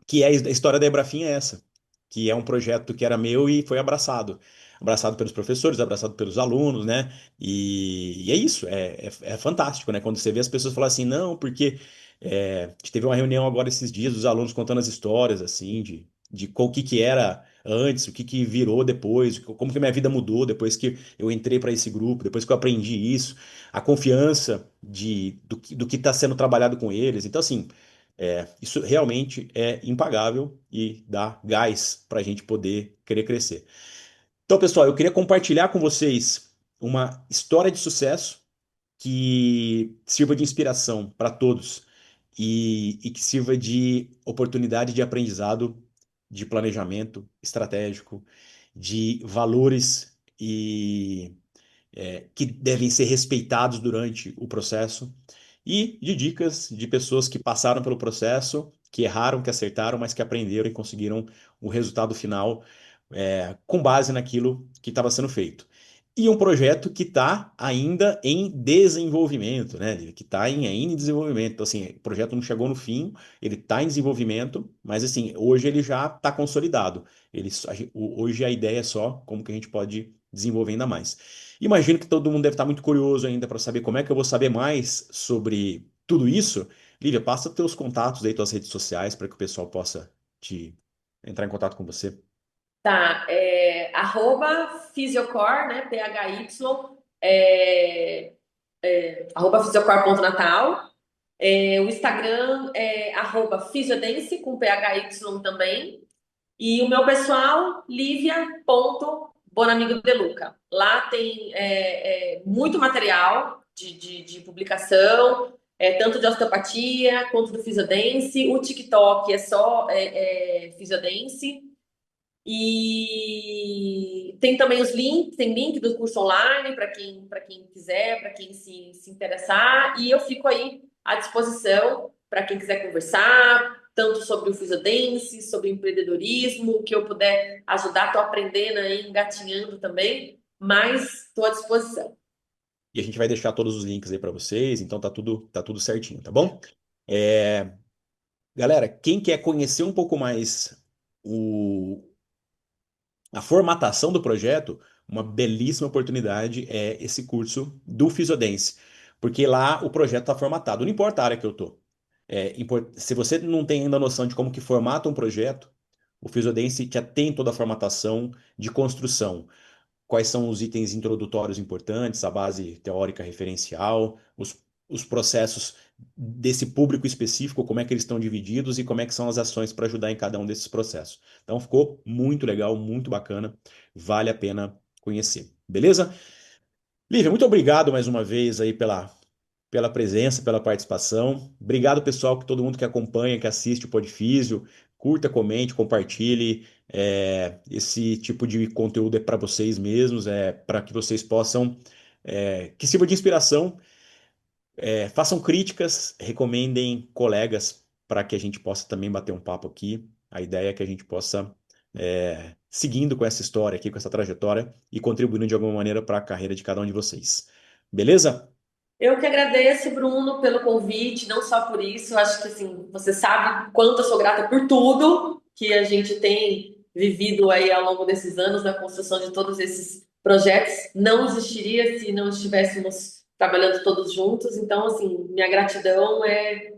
Que é a história da Ebrafim é essa, que é um projeto que era meu e foi abraçado. Abraçado pelos professores, abraçado pelos alunos, né? E é isso, é fantástico, né? Quando você vê as pessoas falar assim, não, porque a gente teve uma reunião agora esses dias dos alunos contando as histórias, assim, de o que que era antes, o que que virou depois, como que minha vida mudou depois que eu entrei para esse grupo, depois que eu aprendi isso, a confiança do que está sendo trabalhado com eles. Então, assim, isso realmente é impagável e dá gás para a gente poder querer crescer. Então, pessoal, eu queria compartilhar com vocês uma história de sucesso que sirva de inspiração para todos e que sirva de oportunidade de aprendizado, de planejamento estratégico, de valores que devem ser respeitados durante o processo e de dicas de pessoas que passaram pelo processo, que erraram, que acertaram, mas que aprenderam e conseguiram o resultado final com base naquilo que estava sendo feito. E um projeto que está ainda em desenvolvimento, né? Que está ainda em desenvolvimento. Então, assim, o projeto não chegou no fim, ele está em desenvolvimento, mas assim, hoje ele já está consolidado. Hoje a ideia é só como que a gente pode desenvolver ainda mais. Imagino que todo mundo deve estar muito curioso ainda para saber como é que eu vou saber mais sobre tudo isso. Lívia, passa teus contatos aí, tuas redes sociais, para que o pessoal possa te entrar em contato com você. Tá, @fisiocor, né, PHY, é, @fisiocor.natal. O Instagram é @fisiodance, com PHY também. E o meu pessoal, livia.bonamigodeluca. Lá tem muito material de publicação, tanto de osteopatia quanto do Fisiodance. O TikTok é só Fisiodance. E tem também os links, tem link do curso online para quem quiser, para quem se interessar. E eu fico aí à disposição para quem quiser conversar, tanto sobre o Fisiodance, sobre empreendedorismo, o que eu puder ajudar. Estou aprendendo aí, engatinhando também, mas estou à disposição. E a gente vai deixar todos os links aí para vocês, então tá tudo certinho, tá bom? É, galera, quem quer conhecer um pouco mais o, a formatação do projeto, uma belíssima oportunidade é esse curso do Fisiodance, porque lá o projeto está formatado, não importa a área que eu tô. Se você não tem ainda noção de como que formata um projeto, o Fisiodance já tem toda a formatação de construção. Quais são os itens introdutórios importantes, a base teórica referencial, os processos desse público específico, como é que eles estão divididos e como é que são as ações para ajudar em cada um desses processos. Então ficou muito legal, muito bacana, vale a pena conhecer. Beleza? Lívia, muito obrigado mais uma vez aí pela presença, pela participação. Obrigado, pessoal, que todo mundo que acompanha, que assiste o Podfísio, curta, comente, compartilhe. Esse tipo de conteúdo é para vocês mesmos, é para que vocês possam, que sirva de inspiração, façam críticas, recomendem colegas para que a gente possa também bater um papo aqui. A ideia é que a gente possa, seguindo com essa história aqui, com essa trajetória e contribuindo de alguma maneira para a carreira de cada um de vocês. Beleza? Eu que agradeço, Bruno, pelo convite, não só por isso, eu acho que assim, você sabe quanto eu sou grata por tudo que a gente tem vivido aí ao longo desses anos na construção de todos esses projetos não existiria se não estivéssemos trabalhando todos juntos. Então, assim, minha gratidão é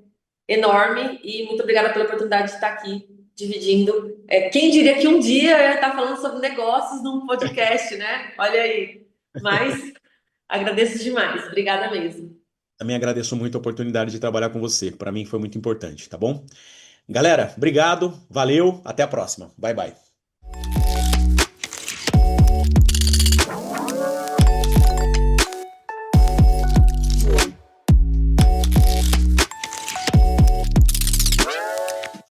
enorme e muito obrigada pela oportunidade de estar aqui dividindo. Quem diria que um dia eu ia estar falando sobre negócios num podcast, né? Olha aí. Mas agradeço demais. Obrigada mesmo. Também agradeço muito a oportunidade de trabalhar com você. Para mim foi muito importante, tá bom? Galera, obrigado, valeu, até a próxima. Bye, bye.